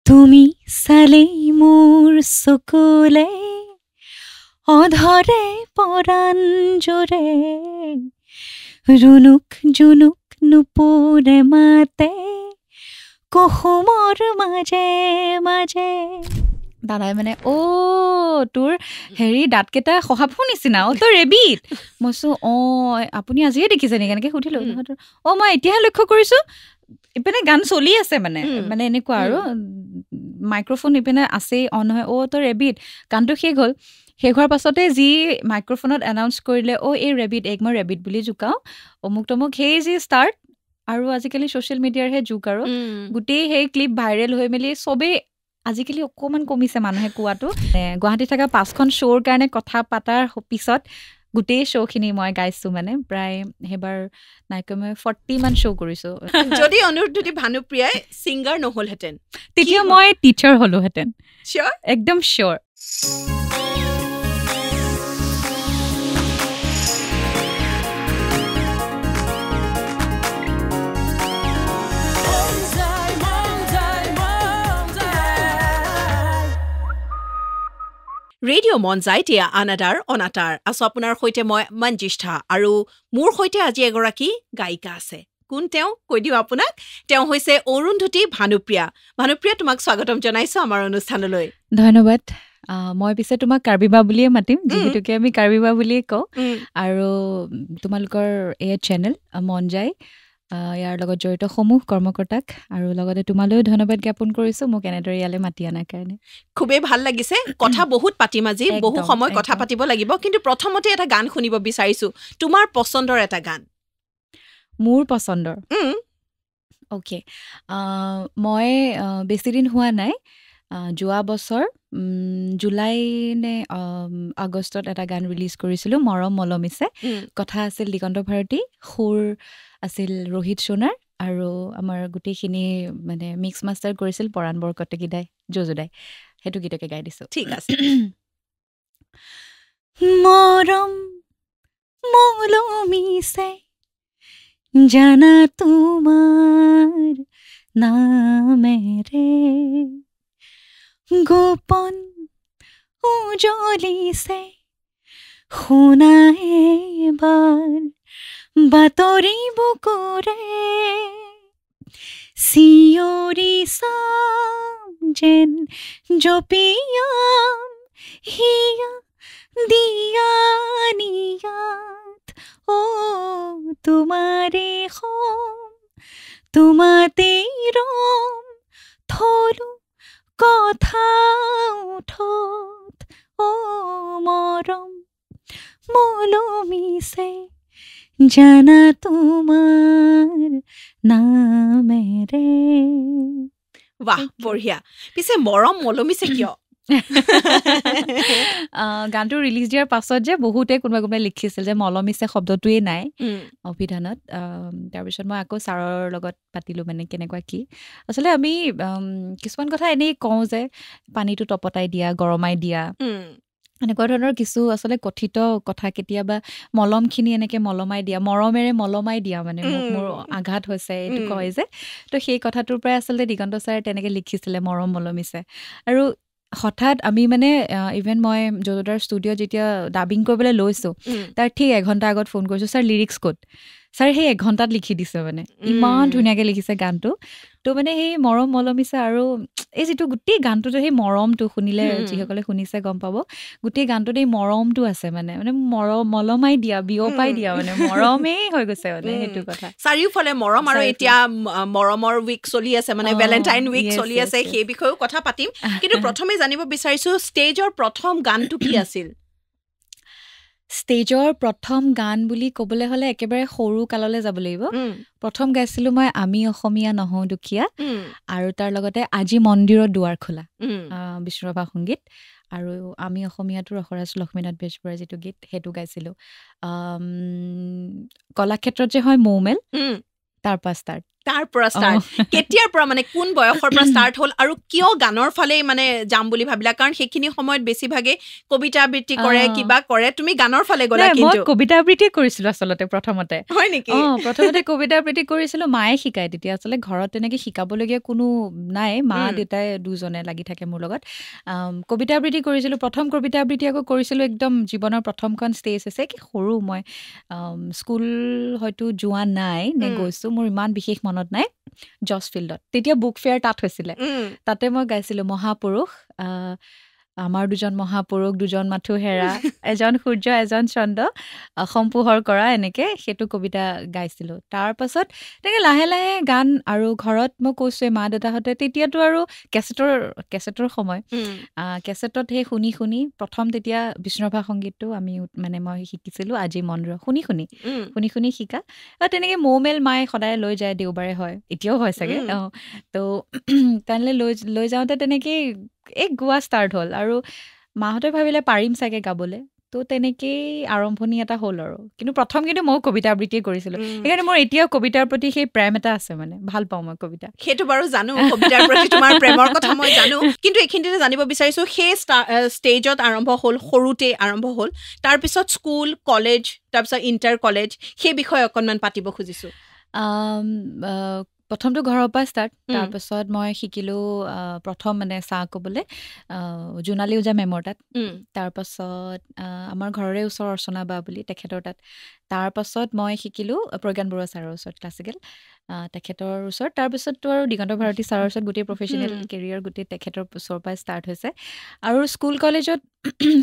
তুমি চালেই মোৰ চকুলে অধৰে পৰাণ জোৰে ৰুনুক জুনুক নুপুৰে মাতে কুসুমৰ মাজে মাজে দাদাই মানে তোৰ হেৰি দাঁতকেইটা শহাপহু নিচিনা তোৰ ৰেবিট মই কৈছোঁ আপুনি আজিয়ে দেখিছে নেকি এনেকৈ সুধিলোঁ মই এতিয়াহে লক্ষ্য কৰিছোঁ ইপিনে গান চলি আছে মানে এনেকুৱা আৰু মাইক্ৰফোন ইপিনে আছেই অন হয় তোৰ ৰেবিট গানটো শেষ হ'ল শেষ হোৱাৰ পাছতে যি মাইক্ৰফোনত এনাউন্স কৰিলে এই ৰেবিট মই ৰেবিট বুলি জোকাওঁ অমুক তমুক সেই যি ষ্টাৰ্ট আৰু আজিকালি ছ'চিয়েল মিডিয়াৰহে যুগ আৰু গোটেই সেই ক্লিপ ভাইৰেল হৈ মেলি চবেই আজিকালি অকণমান কমিছে মানুহে কোৱাটো গুৱাহাটীত থকা 5খন শ্ব'ৰ কাৰণে কথা পতাৰ পিছত গোটেই শ্ব'খিনি মই গাইছোঁ মানে প্ৰায় সেইবাৰ নাইকৈ মই 40মান শ্ব' কৰিছোঁ যদি অনুৰুদ্ধি ভানুপ্ৰিয়াই ছিংগাৰ নহ'লহেঁতেন তেতিয়া মই টিচাৰ হ'লোহেঁতেন চিয়'ৰ একদম চিয়'ৰ ৰেডিঅ' মন যায় এতিয়া আনাদাৰ অনাতাৰ আছো আপোনাৰ সৈতে মই মঞ্জিষ্ঠা আৰু মোৰ সৈতে আজি এগৰাকী গায়িকা আছে কোন তেওঁ কৈ দিওঁ আপোনাক তেওঁ হৈছে অৰুন্ধতী ভানুপ্ৰিয়া তোমাক স্বাগতম জনাইছোঁ আমাৰ অনুষ্ঠানলৈ ধন্যবাদ মই পিছে তোমাক কাৰ্বিবা বুলিয়ে মাতিম যিহেতুকে আমি কাৰ্বিবা বুলিয়ে কওঁ আৰু তোমালোকৰ এই চেনেল মন যায় ইয়াৰ লগত জড়িত সমূহ কৰ্মকৰ্তাক আৰু লগতে তোমালৈও ধন্যবাদ জ্ঞাপন কৰিছোঁ মোক এনেদৰে ইয়ালৈ মাতি অনাৰ কাৰণে খুবেই ভাল লাগিছে কথা বহুত পাতিম আজি বহু সময় কথা পাতিব লাগিব কিন্তু প্ৰথমতে এটা গান শুনিব বিচাৰিছোঁ তোমাৰ পচন্দৰ এটা গান মোৰ পচন্দৰ অ'কে মই বেছিদিন হোৱা নাই যোৱা বছৰ জুলাই নে আগষ্টত এটা গান ৰিলিজ কৰিছিলোঁ মৰম মলমিছে কথা আছিল দিগন্ত ভাৰতী সুৰ আছিল ৰোহিত সোণাৰ আৰু আমাৰ গোটেইখিনি মানে মিক্স মাষ্টাৰ কৰিছিল পৰাণ বৰকটকীদাই যজুদাই সেইটো গীতকে গাই দিছোঁ ঠিক আছে মৰম মলমিছে জানা তোমাৰ নামেৰে গোপন উজলিছে শুনা এবাৰ বাতৰি বুকুৰে চিঞৰি চাম যেন জপিয়াম হিয়া দিয়া নিয়াত তোমাৰে সম তোমাতেই ৰম থলো কথা উঠত মৰম মলমিছে জানা তোমাৰ নামেৰে বাহ বঢ়িয়া পিছে মৰম মলমিছে কিয় গানটো ৰিলিজ দিয়াৰ পাছত যে বহুতে কোনোবাই লিখিছিল যে মলমিছে শব্দটোৱেই নাই অভিধানত তাৰপিছত মই আকৌ ছাৰৰ লগত পাতিলোঁ মানে কেনেকুৱা কি আচলতে আমি কিছুমান কথা এনেই কওঁ যে পানীটো তপতাই দিয়া গৰমাই দিয়া এনেকুৱা ধৰণৰ কিছু আচলতে কথিত কথা কেতিয়াবা মলমখিনি এনেকৈ মলমাই দিয়া মৰমেৰে মলমাই দিয়া মানে মোৰ আঘাত হৈছে এইটো কয় যে তো সেই কথাটোৰ পৰাই আচলতে দিগন্ত ছাৰে তেনেকৈ লিখিছিলে মৰম মলমিছে আৰু হঠাৎ আমি মানে ইভেন মই যজুদাৰ ষ্টুডিঅ'ত যেতিয়া ডাবিং কৰিবলৈ লৈছোঁ তাৰ ঠিক এঘণ্টা আগত ফোন কৰিছোঁ ছাৰ লিৰিক্স ক'ত ছাৰ সেই এঘণ্টাত লিখি দিছে মানে ইমান ধুনীয়াকৈ লিখিছে গানটো তো মানে সেই মৰম মলমিছে আৰু এই যিটো গোটেই গানটোতে সেই মৰমটো শুনিলে যিসকলে শুনিছে গম পাব গোটেই গানটোত এই মৰমটো আছে মানে মলমাই দিয়া বিয়পাই দিয়া মানে মৰমেই হৈ গৈছে মানে সেইটো কথা চাৰিওফালে মৰম আৰু এতিয়া মৰমৰ উইক চলি আছে মানে ভেলেণ্টাইন উইক চলি আছে সেই বিষয়েও কথা পাতিম কিন্তু প্ৰথমে জানিব বিচাৰিছোঁ ষ্টেজৰ প্ৰথম গানটো কি আছিল ষ্টেজৰ প্ৰথম গান বুলি ক'বলৈ হ'লে একেবাৰে সৰু কাললৈ যাব লাগিব প্ৰথম গাইছিলোঁ মই আমি অসমীয়া নহওঁ দুখীয়া আৰু তাৰ লগতে আজি মন্দিৰত দুৱাৰ খোলা বিষ্ণুৰাভা সংগীত আৰু আমি অসমীয়াটো ৰসৰাজ লক্ষ্মীনাথ বেজবৰুৱাৰ যিটো গীত সেইটো গাইছিলোঁ কলাক্ষেত্ৰত যে হয় মৌমেল তাৰ পৰা ষ্টাৰ্ট কেতিয়াৰ পৰা মানে কোন বয়সৰ পৰা ষ্টাৰ্ট হ'ল আৰু কিয় গানৰ ফালে মানে যাম বুলি ভাবিলা কাৰণ সেইখিনি সময়ত বেছিভাগে কবিতা আবৃত্তি কৰে কিবা কৰে তুমি গানৰ ফালে গ'লা কিন্তু মই কবিতা আবৃত্তি কৰিছিলো আচলতে প্ৰথমতে হয় নেকি প্ৰথমতে কবিতা আবৃত্তি কৰিছিলো মায়ে শিকায় তেতিয়া আচলতে ঘৰত তেনেকে শিকাবলগীয়া কোনো নাই মা দেউতাই দুজনে লাগি থাকে মোৰ লগত কবিতা আবৃত্তি কৰিছিলো প্ৰথম কবিতা আবৃত্তি আকৌ কৰিছিলো একদম জীৱনৰ প্ৰথমখন ষ্টেজ আছে কি সৰু মই স্কুল হয়তো যোৱা নাই নে গৈছো মোৰ ইমান বিশেষ মনত নাই জজ ফিল্ডত তেতিয়া বুক ফেয়াৰ তাত হৈছিলে তাতে মই গাইছিলো মহাপুৰুষ আমাৰ দুজন মহাপুৰুষ দুজন মাথো হেৰা এজন সূৰ্য এজন চন্দ্ৰ সম্পোহৰ কৰা এনেকে সেইটো কবিতা গাইছিলো তাৰ পাছত তেনেকে লাহে লাহে গান আৰু ঘৰত মই কৈছোৱে মা দেউতাহঁতে তেতিয়াতো আৰু কেছেটৰ সময় কেছেটত সেই শুনি শুনি প্ৰথম তেতিয়া বিষ্ণুৰাভা সংগীতটো আমি মানে মই শিকিছিলো আজি মন শুনি শুনি শিকা তেনেকে মৌমেল মায়ে সদায় লৈ যায় দেওবাৰে হয় এতিয়াও হয় চাগে তো তালৈ লৈ যাওঁতে তেনেকেই গোৱা ষ্টাৰ্ট হ'ল আৰু মাহঁতে ভাবিলে পাৰিম চাগে গাবলৈ তো তেনেকেই আৰম্ভণি এটা হ'ল আৰু কিন্তু মই কবিতা আবৃত্তিয়ে কৰিছিলো সেইকাৰণে মোৰ এতিয়াও কবিতাৰ প্ৰতি সেই প্ৰেম এটা আছে মানে ভাল পাওঁ মই কবিতা সেইটো বাৰু জানো কবিতাৰ প্ৰতি তোমাৰ প্ৰেমৰ কথা মই জানো কিন্তু এইখিনিতে জানিব বিচাৰিছো সেই ষ্টেজত আৰম্ভ হ'ল সৰুতে আৰম্ভ হ'ল তাৰপিছত স্কুল কলেজ তাৰপিছত ইণ্টাৰ কলেজ সেই বিষয়ে অকণমান পাতিব খুজিছো প্ৰথমটো ঘৰৰ পৰা ষ্টাৰ্ট তাৰপাছত মই শিকিলোঁ প্ৰথম মানে চাহ ক'বলৈ জোনালী ওজা মেমৰ তাত তাৰপাছত আমাৰ ঘৰৰে ওচৰ অৰ্চনা বা বুলি তেখেতৰ তাত তাৰপাছত মই শিকিলোঁ প্ৰজ্ঞান বৰুৱা ছাৰৰ ওচৰত ক্লাছিকেল তেখেতৰ ওচৰত তাৰপিছততো আৰু দিগন্ত ভাৰতী ছাৰৰ ওচৰত গোটেই প্ৰফেচনেল কেৰিয়াৰ গোটেই তেখেতৰ ওচৰৰ পৰা ষ্টাৰ্ট হৈছে আৰু স্কুল কলেজত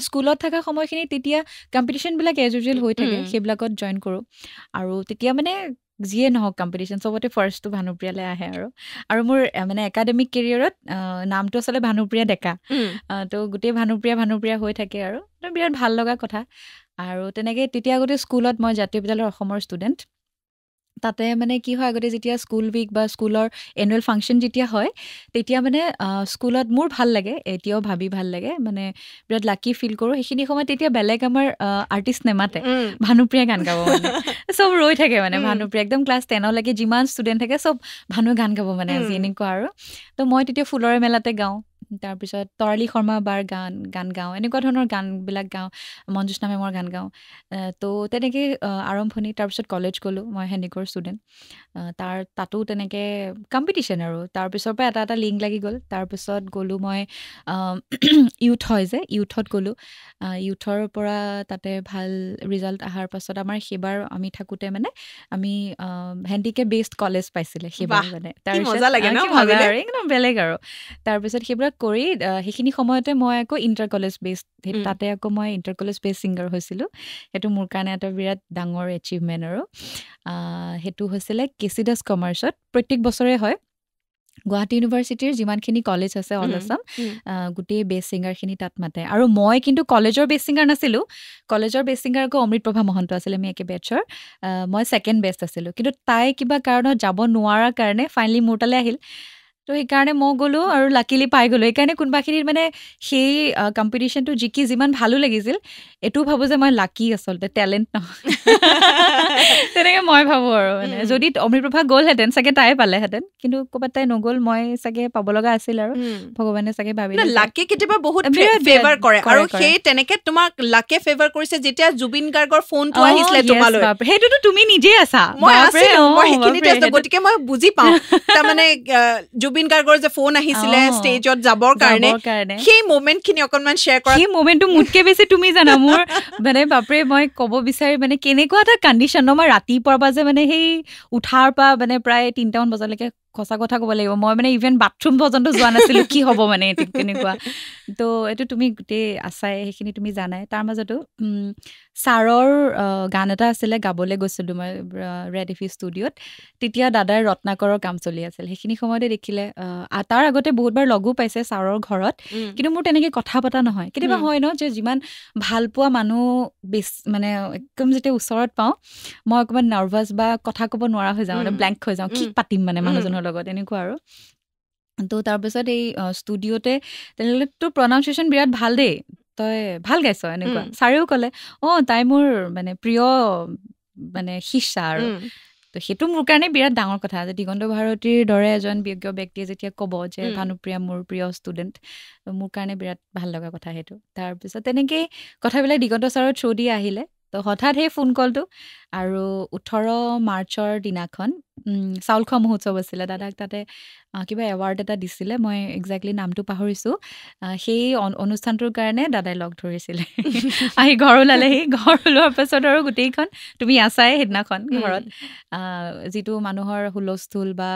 স্কুলত থকা সময়খিনি তেতিয়া কম্পিটিশ্যনবিলাক এজ ইউজুৱেল হৈ থাকে সেইবিলাকত জইন কৰোঁ আৰু তেতিয়া মানে যিয়ে নহওক কম্পিটিশ্যন চবতে ফাৰ্ষ্টটো ভানুপ্ৰিয়ালৈ আহে আৰু মোৰ মানে একাডেমিক কেৰিয়াৰত নামটো আচলতে ভানুপ্ৰিয়া ডেকা তো গোটেই ভানুপ্ৰিয়া হৈ থাকে আৰু বিৰাট ভাল লগা কথা আৰু তেনেকৈ তেতিয়া আগতে স্কুলত মই জাতীয় বিদ্যালয়ৰ অসমৰ ষ্টুডেণ্ট তাতে মানে কি হয় আগতে যেতিয়া স্কুল উইক বা স্কুলৰ এনুৱেল ফাংচন যেতিয়া হয় তেতিয়া মানে স্কুলত মোৰ ভাল লাগে এতিয়াও ভাবি ভাল লাগে মানে বিৰাট লাকি ফিল কৰোঁ সেইখিনি সময়ত তেতিয়া বেলেগ আমাৰ আৰ্টিষ্ট নেমাতে ভানুপ্ৰিয়া গান গাব মানে চব ৰৈ থাকে মানে ভানুপ্ৰিয়া একদম ক্লাছ 10লৈকে যিমান ষ্টুডেণ্ট থাকে চব ভানুৱে গান গাব মানে আজি এনেকুৱা আৰু তো মই তেতিয়া ফুলৰে মেলাতে গাওঁ তাৰপিছত তৰালী শৰ্মা বাৰ গান গাওঁ এনেকুৱা ধৰণৰ গানবিলাক গাওঁ মঞ্জুস্না মেমৰ গান গাওঁ তো তেনেকৈ আৰম্ভণি তাৰপিছত কলেজ গ'লোঁ মই হেণ্ডিকৰ ষ্টুডেণ্ট তাতো তেনেকৈ কম্পিটিশ্যন আৰু তাৰপিছৰ পৰা এটা লিংক লাগি গ'ল তাৰপিছত গ'লোঁ মই ইউথ হয় যে ইউথত গ'লোঁ ইউথৰ পৰা তাতে ভাল ৰিজাল্ট অহাৰ পাছত আমাৰ সেইবাৰ আমি থাকোঁতে মানে আমি হেণ্ডিকেপ বেছড কলেজ পাইছিলে সেইবাৰ মানে তাৰপিছত একদম বেলেগ আৰু তাৰপিছত সেইবিলাক কৰি সেইখিনি সময়তে মই আকৌ ইণ্টাৰ কলেজ বেছড তাতে আকৌ মই ইণ্টাৰ কলেজ বেছড ছিংগাৰ হৈছিলোঁ সেইটো মোৰ কাৰণে এটা বিৰাট ডাঙৰ এচিভমেণ্ট আৰু সেইটো হৈছিলে কেচি দাস কমাৰ্চত প্ৰত্যেক বছৰে হয় গুৱাহাটী ইউনিভাৰ্চিটিৰ যিমানখিনি কলেজ আছে অল আছাম গোটেই বেষ্ট ছিংগাৰখিনি তাত মাতে আৰু মই কিন্তু কলেজৰ বেষ্ট ছিংগাৰ নাছিলোঁ কলেজৰ বেষ্ট ছিংগাৰ আকৌ অমৃতপ্ৰভা মহন্ত আছিলে আমি একে বেটছৰ মই ছেকেণ্ড বেষ্ট আছিলোঁ কিন্তু তাই কিবা কাৰণত যাব নোৱাৰাৰ কাৰণে ফাইনেলি মোৰ তালৈ আহিল তো সেইকাৰণে মই গ'লোঁ আৰু লাকিলি পাই গ'লোঁ সেইকাৰণে কোনোবাখিনিত মানে সেই কম্পিটিশ্যনটো জিকি যিমান ভালো লাগিছিল এইটোও ভাবোঁ যে মই লাকি আচলতে টেলেণ্ট নহয় তেনেকৈ মই ভাবোঁ আৰু মানে যদি অমৃতপ্ৰভা গ'লহেঁতেন চাগে তাই পালেহেঁতেন কিন্তু ক'ৰবাত তাই নগ'ল মই চাগে পাব লগা আছিল আৰু ভগৱানে চাগে ভাবিলে লাকে কেতিয়াবা বহুত ফেভাৰ কৰে আৰু সেই তেনেকৈ তোমাক লাকে ফেভাৰ কৰিছে যেতিয়া জুবিন গাৰ্গৰ ফোনটো আহিছিলে তোমালৈ সেইটোতো তুমি নিজেই আছা মই সেইখিনিতে আছোঁ গতিকে মই বুজি পাওঁ তাৰমানে জুবিন গাৰ্গৰ যে ফোন আহিছিলে ষ্টেজত যাবৰ কাৰণে সেই মোমেণ্টখিনি অকণমান শ্বেয়াৰ কৰা সেই মোমেণ্টটো মোতকৈ বেছি তুমি জানা মোৰ মানে বাপৰে মই ক'ব বিচাৰি মানে কেনেকুৱা এটা কণ্ডিশ্যন ন মই ৰাতিপুৱাৰ পৰা যে মানে সেই উঠাৰ পৰা মানে প্ৰায় 3টামান বজালৈকে সঁচা কথা ক'ব লাগিব মই মানে ইভেন বাথৰুম পৰ্যন্ত যোৱা নাছিলোঁ কি হ'ব মানে ঠিক তেনেকুৱা তো এইটো তুমি গোটেই আছাই সেইখিনি তুমি জানাই তাৰ মাজতো ছাৰৰ গান এটা আছিলে গাবলৈ গৈছিলোঁ মই ৰেড এফি ষ্টুডিঅ'ত তেতিয়া দাদাৰ ৰত্নাকৰৰ কাম চলি আছিল সেইখিনি সময়তে দেখিলে তাৰ আগতে বহুতবাৰ লগো পাইছে ছাৰৰ ঘৰত কিন্তু মোৰ তেনেকৈ কথা পতা নহয় কেতিয়াবা হয় ন যে যিমান ভাল পোৱা মানুহ মানে একদম যেতিয়া ওচৰত পাওঁ মই অকণমান নাৰ্ভাছ বা কথা ক'ব নোৱাৰা হৈ যাওঁ মানে ব্লেংক হৈ যাওঁ কি পাতিম মানে মানুহজনৰ লগত এনেকুৱা আৰু তো তাৰপিছত এই ষ্টুডিঅ'তে তেনেহ'লে তোৰ প্ৰনাউন্সিয়েশ্যন বিৰাট ভাল দেই তই ভাল গাইছ এনেকুৱা ছাৰেও ক'লে তাই মোৰ মানে প্ৰিয় মানে শিষ্যা আৰু তো সেইটো মোৰ কাৰণে বিৰাট ডাঙৰ কথা যে দিগন্ত ভাৰতীৰ দৰে এজন বিজ্ঞ ব্যক্তিয়ে যেতিয়া ক'ব যে ভানুপ্ৰিয়া মোৰ প্ৰিয় ষ্টুডেণ্ট, মোৰ কাৰণে বিৰাট ভাল লগা কথা সেইটো। তাৰপিছত তেনেকেই কথাবিলাক দিগন্ত ছাৰৰ থ্ৰু দি আহিলে। তো হঠাৎ সেই ফোন কলটো, আৰু 18 মাৰ্চৰ দিনাখন চাউল খোৱা মহোৎসৱ আছিলে, দাদাক তাতে কিবা এৱাৰ্ড এটা দিছিলে, মই একজেক্টলি নামটো পাহৰিছোঁ। সেই অনুষ্ঠানটোৰ কাৰণে দাদাই লগ ধৰিছিলে আহি ঘৰ ওলালেহি। ঘৰ ওলোৱাৰ পাছত আৰু গোটেইখন তুমি আছাই সেইদিনাখন ঘৰত, যিটো মানুহৰ হুলস্থুল বা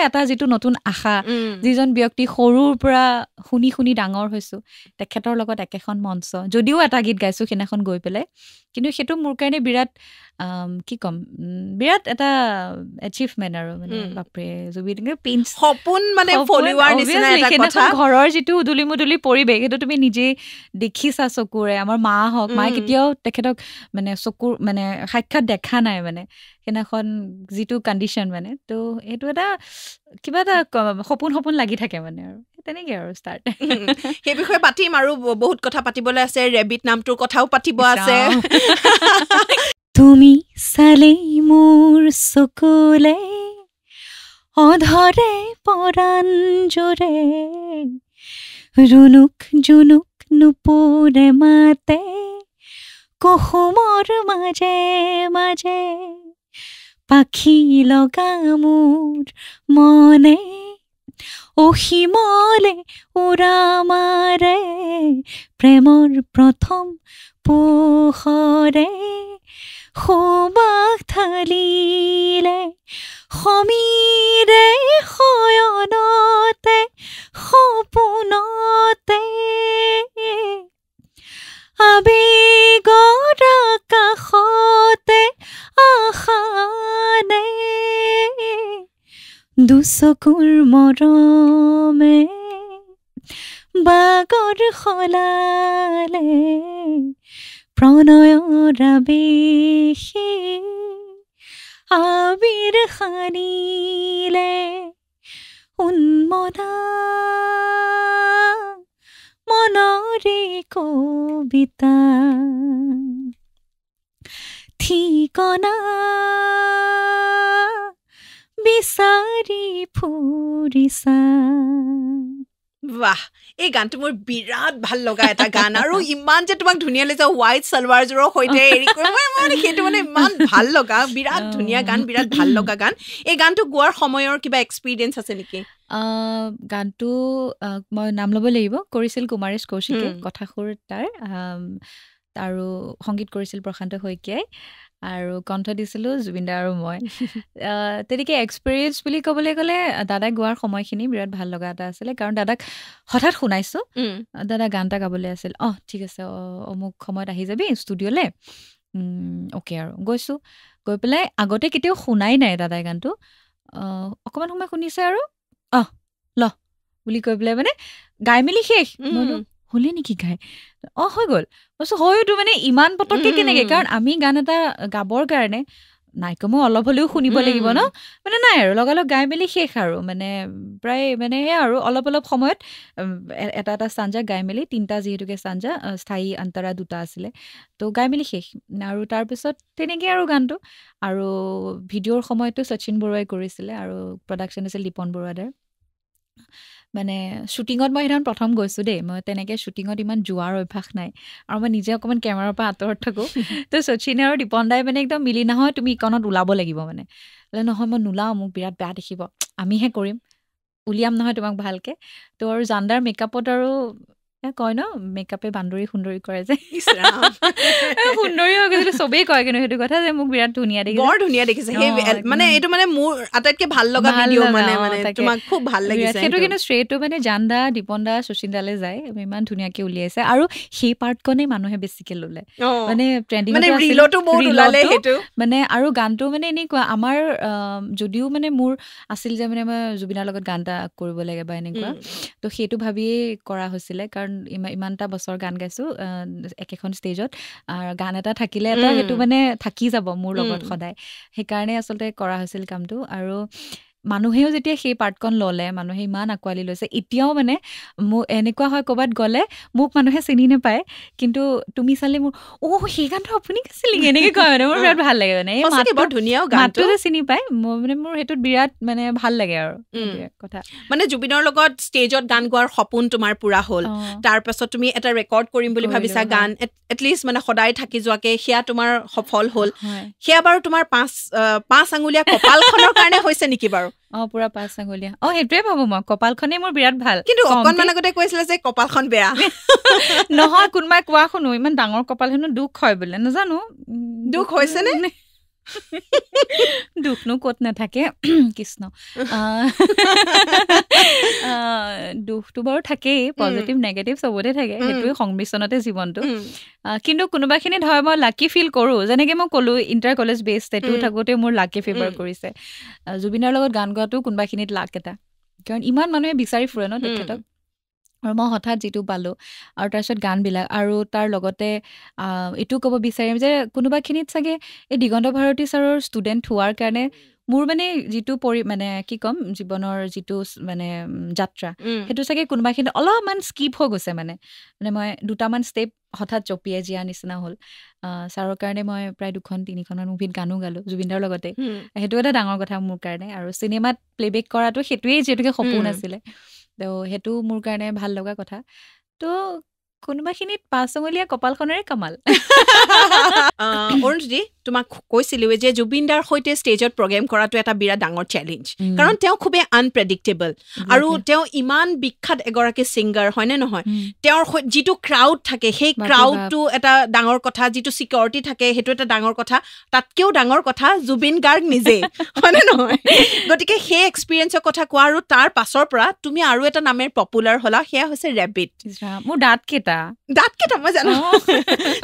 এটা যিটো নতুন আশা, যিজন ব্যক্তি সৰুৰ পৰা শুনি শুনি ডাঙৰ হৈছোঁ, তেখেতৰ লগত একেখন মঞ্চ, যদিও এটা গীত গাইছোঁ সেইদিনাখন গৈ পেলাই, কিন্তু সেইটো মোৰ কাৰণে বিৰাট কি ক'ম, বিৰাট এটা এচিভমেণ্ট আৰু মানে বাপৰে জুবিন সপোন মানে ফলিওৱাৰ নিচিনা এটা কথা। ঘৰৰ যিটো উদুলি মুদুলি পৰিৱেশ সেইটো তুমি নিজেই দেখিছা চকুৰে। আমাৰ মা হওক, মায়ে কেতিয়াও তেখেতক মানে চকুৰ মানে সাক্ষাৎ দেখা নাই মানে সেইদিনাখন যিটো কণ্ডিশ্যন মানে। তো এইটো এটা কিবা এটা সপোন সপোন লাগি থাকে মানে, আৰু তেনেকৈ আৰু ষ্টাৰ্ট। সেই বিষয়ে পাতিম, আৰু বহুত কথা পাতিবলৈ আছে। ৰেবিট নামটোৰ কথাও পাতিব আছে। তুমি চালেই মোৰ চকুলে অধৰে পৰাণ জোৰে, ৰুনুক জুনুক নুপুৰে মাতে কুসুমৰ মাজে মাজে, পাখি লগা মোৰ মনে অসীমলে উৰা মাৰে, প্ৰেমৰ প্ৰথম পোহৰে সুবাস ঢালিলে, সমীৰে শয়নতে সপোনতে, আবেগৰ আকাশতে আশানে, দুচকুৰ মৰমে বাগৰ সলালে, প্ৰণয়ৰ আবেশে আবিৰ সানিলে, উন্মনা মনৰে কবিতা, ঠিকনা বিচাৰি ফুৰিছা। বাহ, এই গানটো মোৰ বিৰাট ভাল লগা এটা গান, আৰু ইমান যে তোমাক ধুনীয়া লাগিছে হোৱাইট চালৱাৰযোৰৰ সৈতে এৰি কৰি, মানে সেইটো মানে ইমান ভাল লগা, বিৰাট ধুনীয়া গান, বিৰাট ভাল লগা গান। এই গানটো গোৱাৰ সময়ৰ কিবা এক্সপিৰিয়েঞ্চ আছে নেকি? গানটো মই নাম ল'ব লাগিব, কৰিছিল কুমাৰেশ কৌশিকে, কথাসুৰ তাৰ, আৰু সংগীত কৰিছিল প্ৰশান্ত শইকীয়াই, আৰু কণ্ঠ দিছিলোঁ জুবিনদা আৰু মই। তেনেকৈ এক্সপিৰিয়েঞ্চ বুলি ক'বলৈ গ'লে দাদাই গোৱাৰ সময়খিনি বিৰাট ভাল লগা এটা আছিলে, কাৰণ দাদাক হঠাৎ শুনাইছোঁ, দাদা গান এটা গাবলৈ আছিল, ঠিক আছে অমুক সময়ত আহি যাবি ষ্টুডিঅ'লৈ, অ'কে। আৰু গৈছোঁ, গৈ পেলাই আগতে কেতিয়াও শুনাই নাই দাদাই গানটো, অকণমান সময় শুনিছে আৰু ল বুলি কৈ পেলাই মানে গাই মেলি শেষ। হ'লে নেকি গাই? হৈ গ'ল। হয়তো মানে ইমান পটককৈ কেনেকৈ, কাৰণ আমি গান এটা গাবৰ কাৰণে নাইকমেও অলপ হ'লেও শুনিব লাগিব ন, মানে নাই আৰু লগালগ গাই মেলি শেষ, আৰু মানে প্ৰায় মানে সেয়া আৰু অলপ অলপ সময়ত এটা এটা ষ্টাঞ্জা গাই মেলি, 3টা যিহেতুকে ষ্টাঞ্জা, স্থায়ী অন্তৰা 2টা আছিলে, তো গাই মেলি শেষ। আৰু তাৰপিছত তেনেকৈ আৰু গানটো, আৰু ভিডিঅ'ৰ সময়তো শচীন বৰুৱাই কৰিছিলে, আৰু প্ৰডাকশ্যন আছিল দীপন বৰুৱাদাৰ। মানে শ্বুটিঙত মই সেইদিনাখন প্ৰথম গৈছোঁ দেই, মই তেনেকৈ শ্বুটিঙত ইমান যোৱাৰ অভ্যাস নাই, আৰু মই নিজে অকণমান কেমেৰাৰ পৰা আঁতৰত থাকোঁ। তো শচীনে আৰু দীপন দাই মানে একদম মিলি, নহয় তুমি ইকণত ওলাব লাগিব, মানে নহয় মই নোলাওঁ, মোক বিৰাট বেয়া দেখিব, আমিহে কৰিম, উলিয়াম নহয় তোমাক ভালকৈ। তো আৰু জানদাৰ মেকআপত আৰু কয় ন, মেকআপে বান্দৰী সুন্দৰী কৰে যে, সুন্দৰী হৈ গৈছিলে, চবেই কয় কিন্তু সেইটো কথা যে মোক বিৰাট ধুনীয়া দেখিছে, বৰ ধুনীয়া দেখিছে। সেই মানে এইটো মানে মোৰ আটাইতকৈ ভাল লগা ভিডিঅ', মানে তোমাক খুব ভাল লাগিছে সেইটো। কিন্তু শ্ৰেয়টো মানে জানদা, দীপন দা, শচীন দালে যায়, ইমান ধুনীয়াকৈ উলিয়াইছে, আৰু সেই পাৰ্টকণেই মানুহে বেছিকৈ ল'লে, মানে ট্ৰেণ্ডিঙতো মানে। আৰু গানটো মানে এনেকুৱা, আমাৰ যদিও মানে মোৰ আছিল যে মানে মই জুবিনৰ লগত গান এটা কৰিব লাগে বা এনেকুৱা, তো সেইটো ভাবিয়েই কৰা হৈছিলে, কাৰণ ইমানটা বছৰ গান গাইছোঁ একেখন ষ্টেজত, গান এটা থাকিলে সেইটো মানে থাকি যাব মোৰ লগত সদায়, সেইকাৰণে আচলতে কৰা হৈছিল কামটো। আৰু মানুহেও যেতিয়া সেই পাৰ্টকন ল'লে মানুহে ইমান আঁকোৱালি লৈছে এতিয়াও মানে মোক এনেকুৱা হয় ক'ৰবাত গ'লে মোক মানুহে চিনি নাপায় কিন্তু তুমি চালে মোৰ সেই গানটো আপুনি গাইছিলে এনেকে কয় মানে মোৰ বিৰাট ভাল লাগে মানে এই মাতটো যে চিনি পায় মানে মোৰ সেইটোত বিৰাট মানে ভাল লাগে আৰু কথা মানে জুবিনৰ লগত ষ্টেজত গান গোৱাৰ সপোন তোমাৰ পুৰা হ'ল তাৰ পাছত তুমি এটা ৰেকৰ্ড কৰিম বুলি ভাবিছা গান এটলিষ্ট মানে সদায় থাকি যোৱাকে সেয়া তোমাৰ সফল হ'ল সেয়া বাৰু তোমাৰ 5 আঙুলীয়া কপালখনৰ কাৰণে হৈছে নেকি বাৰু পুৰা 5 আঙুলীয়া সেইটোৱে ভাবো মই কপালখনেই মোৰ বিৰাট ভাল কিন্তু অকণমান আগতে কৈছিলে যে কপালখন বেয়া নহয় কোনোবাই কোৱা শুনো ইমান ডাঙৰ কপাল হেনো দুখ হয় বোলে নাজানো দুখ হৈছে নে দুখনো ক'ত নাথাকে কৃষ্ণ দুখটো বাৰু থাকেই পজিটিভ নেগেটিভ চবতে থাকে সেইটোৱে সংমিশ্ৰণতে জীৱনটো কিন্তু কোনোবাখিনিত হয় মই লাকি ফিল কৰোঁ যেনেকৈ মই ক'লোঁ ইণ্টাৰ কলেজ বেষ্ট টেটু থাকোঁতে মোৰ লাকি ফেভাৰ কৰিছে জুবিনৰ লগত গান গোৱাটো কোনোবাখিনিত লাক এটা কাৰণ ইমান মানুহে বিচাৰি ফুৰে ন তেখেতক আৰু মই হঠাৎ যিটো পালোঁ আৰু তাৰপিছত গানবিলাক আৰু তাৰ লগতে এইটো ক'ব বিচাৰিম যে কোনোবাখিনিত চাগে এই দিগন্ত ভাৰতী ছাৰৰ ষ্টুডেণ্ট হোৱাৰ কাৰণে মোৰ মানে যিটো মানে কি ক'ম জীৱনৰ যিটো মানে যাত্ৰা সেইটো চাগে কোনোবাখিনিত অলপমান স্কিপ হৈ গৈছে মানে মই 2টামান ষ্টেপ হঠাৎ জঁপিয়াই জিয়াৰ নিচিনা হ'ল ছাৰৰ কাৰণে মই প্ৰায় 2-3খনমান মুভিত গানো গালোঁ জুবিনদাৰ লগতে সেইটো এটা ডাঙৰ কথা মোৰ কাৰণে আৰু চিনেমাত প্লেবেক কৰাটো সেইটোৱেই যিহেতুকে সপোন আছিলে তো সেইটো মোৰ কাৰণে ভাল লগা কথা তো কোনোবাখিনিত 5 আঙুলীয়া কপালখনেৰে কামাল অৰুণজ্যোতি তোমাক কৈছিলোৱে যে জুবিনদাৰ সৈতে ষ্টেজত প্ৰগ্ৰেম কৰাটো এটা বিৰাট ডাঙৰ চেলেঞ্জ কাৰণ তেওঁ খুবেই আনপ্ৰেডিক্টেবল আৰু তেওঁ ইমান বিখ্যাত এগৰাকী ছিংগাৰ হয়নে নহয় তেওঁৰ যিটো ক্ৰাউড থাকে সেই ক্ৰাউডটো এটা ডাঙৰ কথা যিটো ছিকিউৰিটি থাকে সেইটো এটা ডাঙৰ কথা তাতকেও ডাঙৰ কথা জুবিন গাৰ্গ নিজে হয়নে নহয় গতিকে সেই এক্সপিৰিয়েঞ্চৰ কথা কোৱা আৰু তাৰ পাছৰ পৰা তুমি আৰু এটা নামেৰ পপুলাৰ হ'লা সেয়া হৈছে ৰেবিট মোৰ দাঁত কেইটা মই জানো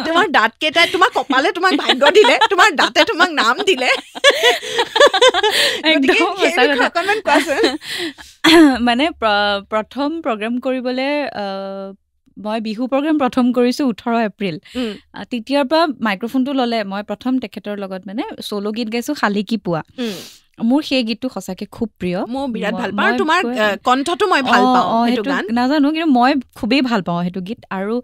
তোমাৰ দাঁত কেইটাই তোমাক কপালে তোমাক ভাগ্য দিলে তোমাৰ দাঁতে তোমাক নাম দিলে মানে প্ৰথম প্ৰগ্ৰেম কৰিবলৈ মই বিহু প্ৰগ্ৰেম প্ৰথম কৰিছোঁ 18 এপ্ৰিল তেতিয়াৰ পৰা মাইক্ৰফোনটো ল'লে মই প্ৰথম তেখেতৰ লগত মানে চ'ল' গীত গাইছোঁ শালিকি পোৱা মোৰ সেই গীতটো সঁচাকে খুব প্ৰিয় মই বিৰাট ভাল পাওঁ তোমাৰ কণ্ঠটো মই ভাল পাওঁ সেইটো গান নাজানো কিন্তু মই খুবেই ভাল পাওঁ সেইটো গীত আৰু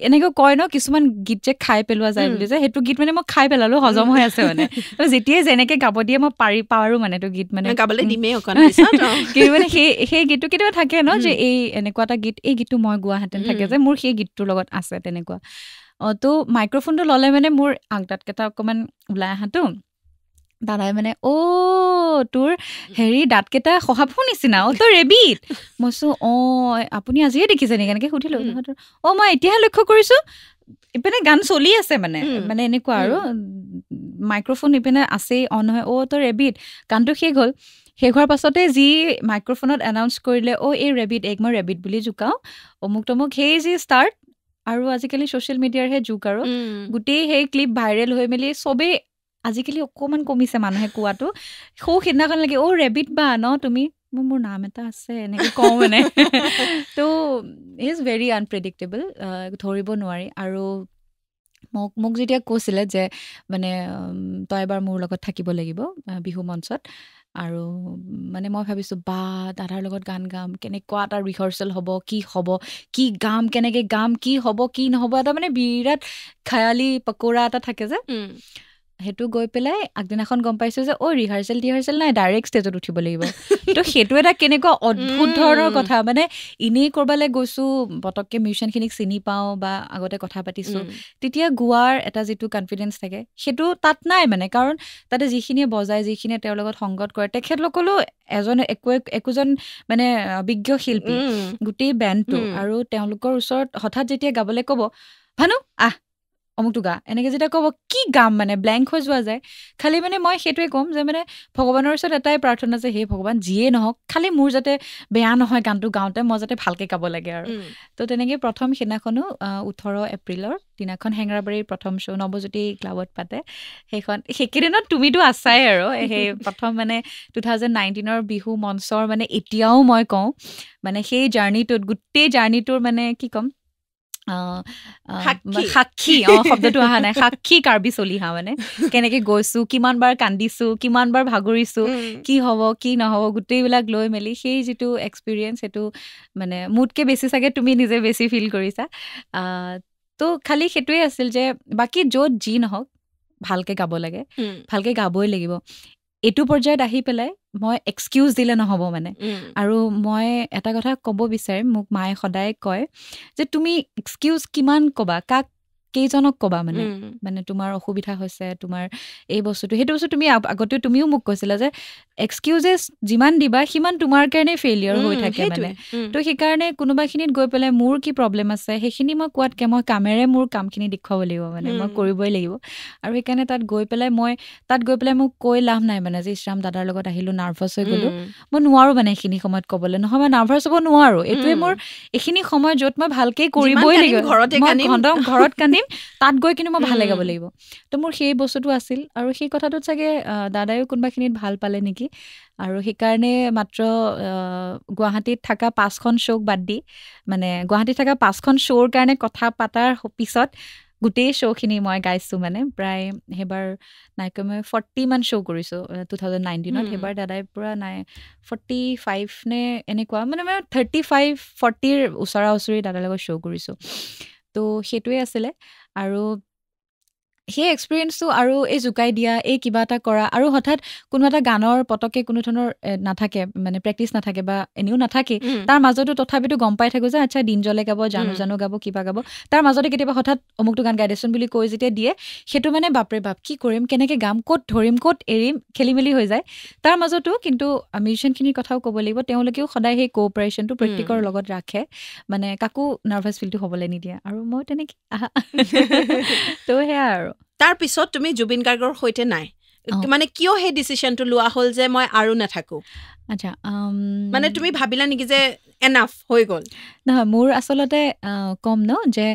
এনেকৈ কয় ন কিছুমান গীত যে খাই পেলোৱা যায় বুলি যে সেইটো গীত মানে মই খাই পেলালো হজম হৈ আছে মানে যেতিয়াই যেনেকে গাব দিয়ে মই পাৰো মানে সেইটো গীত মানে গাবলৈ দিমেই কিন্তু মানে সেই গীতটো কেতিয়াবা থাকে ন যে এই এনেকুৱা এটা গীত এই গীতটো মই গোৱাহেঁতেন থাকে যে মোৰ সেই গীতটোৰ লগত আছে তেনেকুৱা তো মাইক্ৰফোনটো ল'লে মানে মোৰ আগদাঁতকেইটা অকণমান ওলাই আহাতো দাদাই মানে তোৰ হেৰি দাঁতকেইটা শহাপহুৰ নিচিনা তোৰ ৰেবিট মই আপুনি আজিয়ে দেখিছে নেকি এনেকৈ সুধিলোঁ মই এতিয়াহে লক্ষ্য কৰিছোঁ ইপিনে গান চলি আছে মানে এনেকুৱা আৰু মাইক্ৰফোন ইপিনে আছেই অন হয় তোৰ ৰেবিট গানটো শেষ হ'ল শেষ হোৱাৰ পাছতে যি মাইক্ৰফোনত এনাউন্স কৰিলে এই ৰেবিট মই ৰেবিট বুলি জোকাওঁ অমুক তমুক সেই যি ষ্টাৰ্ট আৰু আজিকালি ছ'চিয়েল মিডিয়াৰহে যুগ আৰু গোটেই সেই ক্লিপ ভাইৰেল হৈ মেলি চবেই আজিকালি অকণমান কমিছে মানুহে কোৱাটো সেইদিনাখন লাগে ৰেবিট বা ন তুমি মোৰ নাম এটা আছে এনেকৈ কওঁ মানে তো ইজ ভেৰি আনপ্ৰেডিক্টেবল ধৰিব নোৱাৰি আৰু মোক যেতিয়া কৈছিলে যে মানে তই এবাৰ মোৰ লগত থাকিব লাগিব বিহু মঞ্চত আৰু মানে মই ভাবিছোঁ দাদাৰ লগত গান গাম কেনেকুৱা এটা ৰিহাৰ্চেল হ'ব কি গাম কেনেকৈ গাম কি হ'ব কি নহ'ব এটা মানে বিৰাট খায়ালি পকৰা এটা থাকে যে সেইটো গৈ পেলাই আগদিনাখন গম পাইছোঁ যে ৰিহাৰ্চেল নাই ডাইৰেক্ট ষ্টেজত উঠিব লাগিব তো সেইটো এটা কেনেকুৱা অদ্ভুত ধৰণৰ কথা মানে এনেই ক'ৰবালৈ গৈছোঁ পটককৈ মিউজিচিয়ানখিনিক চিনি পাওঁ বা আগতে কথা পাতিছোঁ তেতিয়া গোৱাৰ এটা যিটো কনফিডেঞ্চ থাকে সেইটো তাত নাই মানে কাৰণ তাতে যিখিনিয়ে বজায় যিখিনিয়ে তেওঁৰ লগত সংগত কৰে তেখেতলোকৰো একোজন মানে অভিজ্ঞ শিল্পী গোটেই বেণ্ডটো আৰু তেওঁলোকৰ ওচৰত হঠাৎ যেতিয়া গাবলৈ ক'ব ভানু অমুকটো গা এনেকৈ যেতিয়া ক'ব কি গাম মানে ব্লেংক হৈ যোৱা যায় খালি মানে মই সেইটোৱে ক'ম যে মানে ভগৱানৰ ওচৰত এটাই প্ৰাৰ্থনা যে হে ভগৱান যিয়ে নহওক খালি মোৰ যাতে বেয়া নহয় গানটো গাওঁতে মই যাতে ভালকৈ গাব লাগে আৰু তো তেনেকৈ প্ৰথম সেইদিনাখনো 18 এপ্ৰিলৰ দিনাখন হেঙেৰাবাৰীৰ প্ৰথম শ্ব' নৱজ্যোতি ক্লাবত পাতে সেইকেইদিনত তুমিতো আছাই আৰু সেই প্ৰথম মানে 2019ৰ বিহু মঞ্চৰ মানে এতিয়াও মই কওঁ মানে সেই জাৰ্ণিটোত গোটেই জাৰ্ণিটোৰ মানে কি ক'ম সাক্ষী শব্দটো অহা নাই, সাক্ষী কাৰ্বি চলিহা মানে কেনেকে গৈছো, কিমান বাৰ কান্দিছো, কিমান বাৰ ভাগৰিছো, কি হ'ব কি নহ'ব গোটেইবিলাক লৈ মেলি সেই যিটো এক্সপিৰিয়েঞ্চ সেইটো মানে মোতকে বেছি চাগে তুমি নিজে বেছি ফিল কৰিছা। তো খালি সেইটোৱে আছিল যে বাকী য'ত যি নহওক ভালকে গাব লাগে, ভালকে গাবই লাগিব। এইটো পৰ্যায়ত আহি পেলাই মই এক্সকিউজ দিলে নহ'ব মানে। আৰু মই এটা কথা ক'ব বিচাৰিম, মোক মায়ে সদায় কয় যে তুমি এক্সকিউজ কিমান ক'বা, কাক কেইজনক ক'বা মানে মানে তোমাৰ অসুবিধা হৈছে, তোমাৰ এই বস্তুটো সেইটো বস্তু তুমি আগতে তুমিও মোক কৈছিলা যে এক্সকিউজেছ যিমান দিবা সিমান তোমাৰ কাৰণে ফেইলিয়ৰ হৈ থাকে মানে। তো সেইকাৰণে কোনোবাখিনিত গৈ পেলাই মোৰ কি প্ৰব্লেম আছে সেইখিনি মই কোৱাতকৈ মই কামেৰে মোৰ কামখিনি দেখুৱাব লাগিব মানে, মই কৰিবই লাগিব। আৰু সেইকাৰণে তাত গৈ পেলাই মোক কৈ লাভ নাই মানে যে ইছৰাম দাদাৰ লগত আহিলোঁ নাৰ্ভাছ হৈ গ'লোঁ, মই নোৱাৰোঁ মানে এইখিনি সময়ত ক'বলৈ, নহয় মই নাৰ্ভাছ হ'ব নোৱাৰোঁ। এইটোৱে মোৰ এইখিনি সময় য'ত মই ভালকেই কৰিবই লাগিব, ঘৰত কান্দিম, তাত গৈ কিন্তু মই ভালে গাব লাগিব। তো মোৰ সেই বস্তুটো আছিল আৰু সেই কথাটোত চাগে দাদায়ো কোনোবাখিনিত ভাল পালে নেকি। আৰু সেইকাৰণে মাত্ৰ গুৱাহাটীত থকা 5খন শ্ব'ক বাদ দি মানে গুৱাহাটীত থকা 5খন শ্ব'ৰ কাৰণে কথা পাতাৰ পিছত গোটেই শ্ব'খিনি মই গাইছোঁ মানে প্ৰায় সেইবাৰ নাইকৈ মই 40মান শ্ব' কৰিছোঁ 2019ত। সেইবাৰ দাদাই পূৰা 45 নে এনেকুৱা মানে মই 35-40ৰ ওচৰা ওচৰি দাদাৰ লগত শ্ব' কৰিছোঁ। তো সেইটোৱে আছিলে। আৰু সেই এক্সপিৰিয়েঞ্চটো আৰু এই জোকাই দিয়া, এই কিবা এটা কৰা, আৰু হঠাৎ কোনো এটা গানৰ পটককৈ কোনো ধৰণৰ নাথাকে মানে প্ৰেক্টিচ নাথাকে বা এনেও নাথাকে, তাৰ মাজতো তথাপিতো গম পাই থাকোঁ যে আচ্ছা দিনজলে গাব, জানো গাব, কিবা গাব, তাৰ মাজতে কেতিয়াবা হঠাৎ অমুকটো গান গাই দেচোন বুলি কৈ যেতিয়া দিয়ে, সেইটো মানে বাপৰে বাপ কি কৰিম, কেনেকৈ গাম, ক'ত ধৰিম, ক'ত এৰিম, খেলি মেলি হৈ যায়। তাৰ মাজতো কিন্তু মিউজিচিয়ানখিনিৰ কথাও ক'ব লাগিব, তেওঁলোকেও সদায় সেই কোঅপাৰেশ্যনটো প্ৰত্যেকৰ লগত ৰাখে, মানে কাকো নাৰ্ভাছ ফিলটো হ'বলৈ নিদিয়ে। আৰু মই তেনেকৈ তো সেয়া আৰু। তাৰ পিছত তুমি জুবিন গাৰ্গৰ সৈতে নাই মানে কিয় সেই ডিচিশ্যনটো লোৱা হ'ল যে মই আৰু নাথাকোঁ? আচ্ছা, মানে তুমি ভাবিলা নেকি যে এনাফ হৈ গ'ল? নহয়, মোৰ আচলতে কম ন যে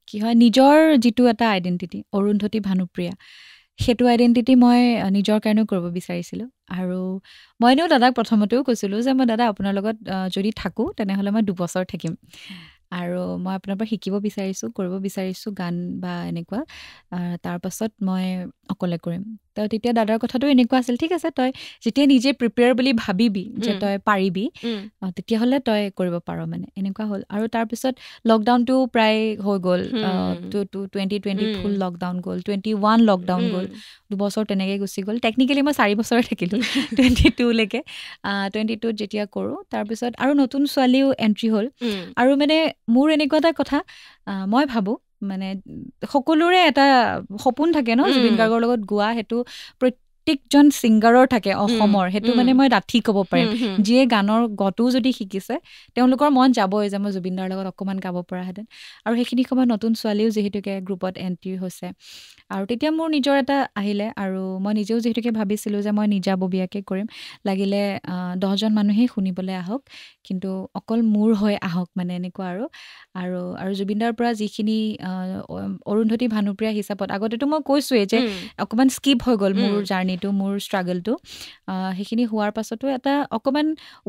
কি হয়, নিজৰ যিটো এটা আইডেণ্টিটি অৰুন্ধতী ভানুপ্ৰিয়া, সেইটো আইডেণ্টিটি মই নিজৰ কাৰণেও কৰিব বিচাৰিছিলোঁ। আৰু মই এনেও দাদাক প্ৰথমতেও কৈছিলোঁ যে মই দাদা আপোনাৰ লগত যদি থাকোঁ তেনেহ'লে মই 2 বছৰ থাকিম, আৰু মই আপোনাৰ পৰা শিকিব বিচাৰিছোঁ, কৰিব বিচাৰিছোঁ গান বা এনেকুৱা, তাৰপাছত মই অকলে কৰিম। তো তেতিয়া দাদাৰ কথাটো এনেকুৱা আছিল, ঠিক আছে তই যেতিয়া নিজে প্ৰিপেয়াৰ বুলি ভাবিবি যে তই পাৰিবি তেতিয়াহ'লে তই কৰিব পাৰ মানে, এনেকুৱা হ'ল। আৰু তাৰপিছত লকডাউনটো প্ৰায় হৈ গ'ল, 2020 ফুল লকডাউন গ'ল, 21 লকডাউন গ'ল, 2 বছৰ তেনেকৈ গুচি গ'ল। টেকনিকেলি মই 4 বছৰে থাকিলোঁ 22লৈকে। 22ত যেতিয়া কৰোঁ তাৰপিছত আৰু নতুন ছোৱালীও এণ্ট্ৰি হ'ল। আৰু মানে মোৰ এনেকুৱা এটা কথা, মই ভাবোঁ মানে সকলোৰে এটা সপোন থাকে ন জুবিন গাৰ্গৰ লগত গোৱা, সেইটো প্ৰত্যেকজন ছিংগাৰৰ থাকে অসমৰ, সেইটো মানে মই ডাঠি ক'ব পাৰিম। যিয়ে গানৰ গটোও যদি শিকিছে তেওঁলোকৰ মন যাবই যে মই জুবিন দাৰ লগত অকণমান গাব পৰাহেঁতেন। আৰু সেইখিনি সময়ত নতুন ছোৱালীও যিহেতুকে গ্ৰুপত এণ্ট্ৰি হৈছে, আৰু তেতিয়া মোৰ নিজৰ এটা আহিলে, আৰু মই নিজেও যিহেতুকে ভাবিছিলোঁ যে মই নিজাববীয়াকৈ কৰিম, লাগিলে 10জন মানুহেই শুনিবলৈ আহক কিন্তু অকল মোৰ হৈ আহক মানে এনেকুৱা। আৰু জুবিনদাৰ পৰা যিখিনি অৰুন্ধতী ভানুপ্ৰিয়া হিচাপত আগতেতো মই কৈছোঁৱেই যে অকণমান স্কিপ হৈ গ'ল মোৰ জাৰ্ণিটো, মোৰ ষ্ট্ৰাগলটো, সেইখিনি হোৱাৰ পাছতো এটা অকণমান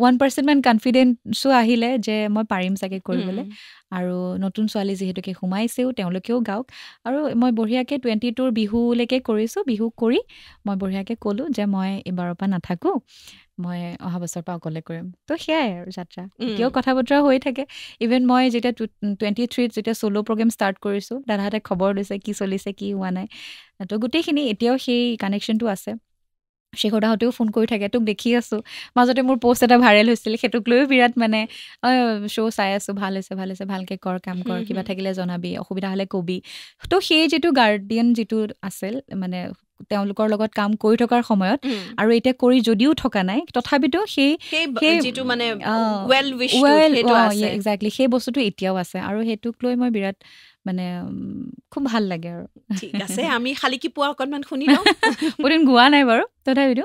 1% মান কনফিডেঞ্চো আহিলে যে মই পাৰিম চাগে কৰিবলৈ। আৰু নতুন ছোৱালী যিহেতুকে সোমাইছেও, তেওঁলোকেও গাওক। আৰু মই বঢ়িয়াকৈ 22ৰ বিহুলৈকে কৰিছোঁ, বিহু কৰি মই বঢ়িয়াকৈ ক'লোঁ যে মই এইবাৰৰ পৰা নাথাকোঁ, মই অহা বছৰৰ পৰা অকলে কৰিম। তো সেয়াই আৰু যাত্ৰা, এতিয়াও কথা বতৰা হৈ থাকে। ইভেন মই যেতিয়া 23ত যেতিয়া চ'ল' প্ৰগ্ৰেম ষ্টাৰ্ট কৰিছোঁ, দাদাহঁতে খবৰ লৈছে কি চলিছে কি হোৱা নাই, তো গোটেইখিনি এতিয়াও সেই কানেকশ্যনটো আছে। শেখৰদাহঁতেও ফোন কৰি থাকে, তোক দেখি আছোঁ, মাজতে মোৰ পষ্ট এটা ভাইৰেল হৈছিল, সেইটোক লৈও বিৰাট মানে শ্ব' চাই আছোঁ, ভাল হৈছে ভালকৈ কৰ, কাম কৰ, কিবা থাকিলে জনাবি, অসুবিধা হ'লে কবি। তো সেই যিটো গাৰ্ডিয়ান যিটো আছিল মানে তেওঁলোকৰ লগত কাম কৰি থকাৰ সময়ত, আৰু এতিয়া কৰি যদিও থকা নাই তথাপিতো সেই যিটো মানে এক্সেক্টলি সেই বস্তুটো এতিয়াও আছে, আৰু সেইটোক লৈ মই বিৰাট মানে খুব ভাল লাগে। আৰু ঠিক আছে, আমি শালিকি পোৱা অকণমান শুনি লওঁ। বহুদিন গোৱা নাই বাৰু, তথাপিতো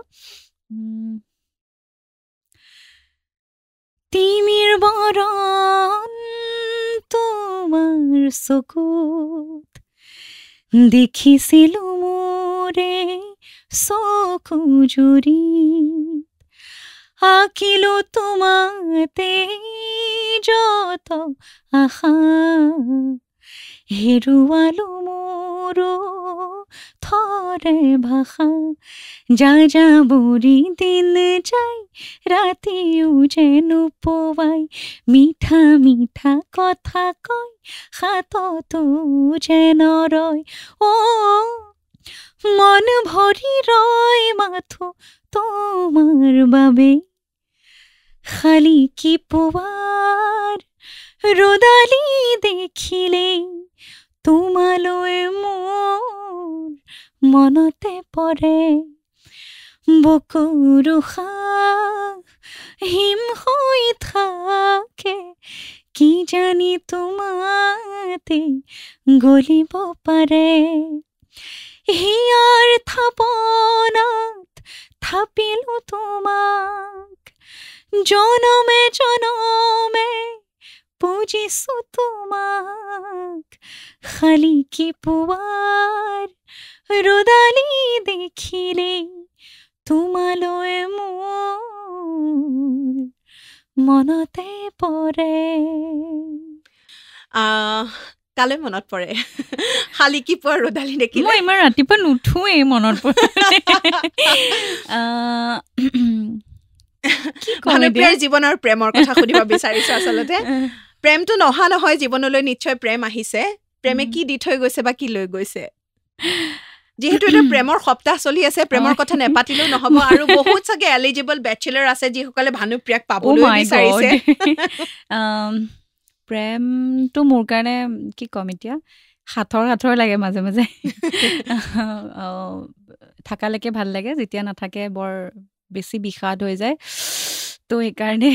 তিমিৰ বৰণ তোমাৰ চকুত দেখিছিলোঁ মোৰে চকু জুৰি, আঁকিলোঁ তোমাতে যত আশা হেৰুৱালো মোৰো থৰে ভাষা যা যা বুঢ়ী দিন যাই ৰাতিও যেন পোৱাই মিঠা মিঠা কথা কয় হাততো যেন ৰয় মন ভৰি ৰয় মাথো তোমাৰ বাবে খালি কি পুৱাৰ ৰ'দালি দেখিলেই তোমালৈ মোৰ মনতে পৰে বুকুৰ উশাহ হিম হৈ থাকে কি জানি তোমাতে গলিব পাৰে হিয়াৰ থাপনাত থাপিলো তোমাক জনমে জনমে পুজিছো তোমাক খালি কি পুৱাৰ ৰ'দালি দেখিলেই তোমালৈ মোৰ মনতে পৰে কালৈ মনত পৰে শালিকি পোৱা ৰ'দালি দেখিলে মই ইমান ৰাতিপুৱা নুঠোৱেই মনত পৰে ভানুপ্ৰিয়াৰ জীৱনৰ প্ৰেমৰ কথা সুধিব বিচাৰিছো আচলতে প্ৰেমটো নহা নহয় জীৱনলৈ নিশ্চয় প্ৰেম আহিছে প্ৰেমে কি দি থৈ গৈছে বা কি লৈ গৈছে যিহেতু এটা প্ৰেমৰ সপ্তাহ চলি আছে প্ৰেমৰ কথা নেপাতিলেও নহব আৰু বহুত চাগে এলিজিবল বেচেলাৰ আছে যিসকলে ভানুপ্ৰিয়াক পাবলৈ বিচাৰিছে প্ৰেমটো মোৰ কাৰণে কি ক'ম এতিয়া হাথৰ লাগে মাজে মাজে থাকালৈকে ভাল লাগে যেতিয়া নাথাকে বৰ বেছি বিষাদ হৈ যায় তো সেইকাৰণে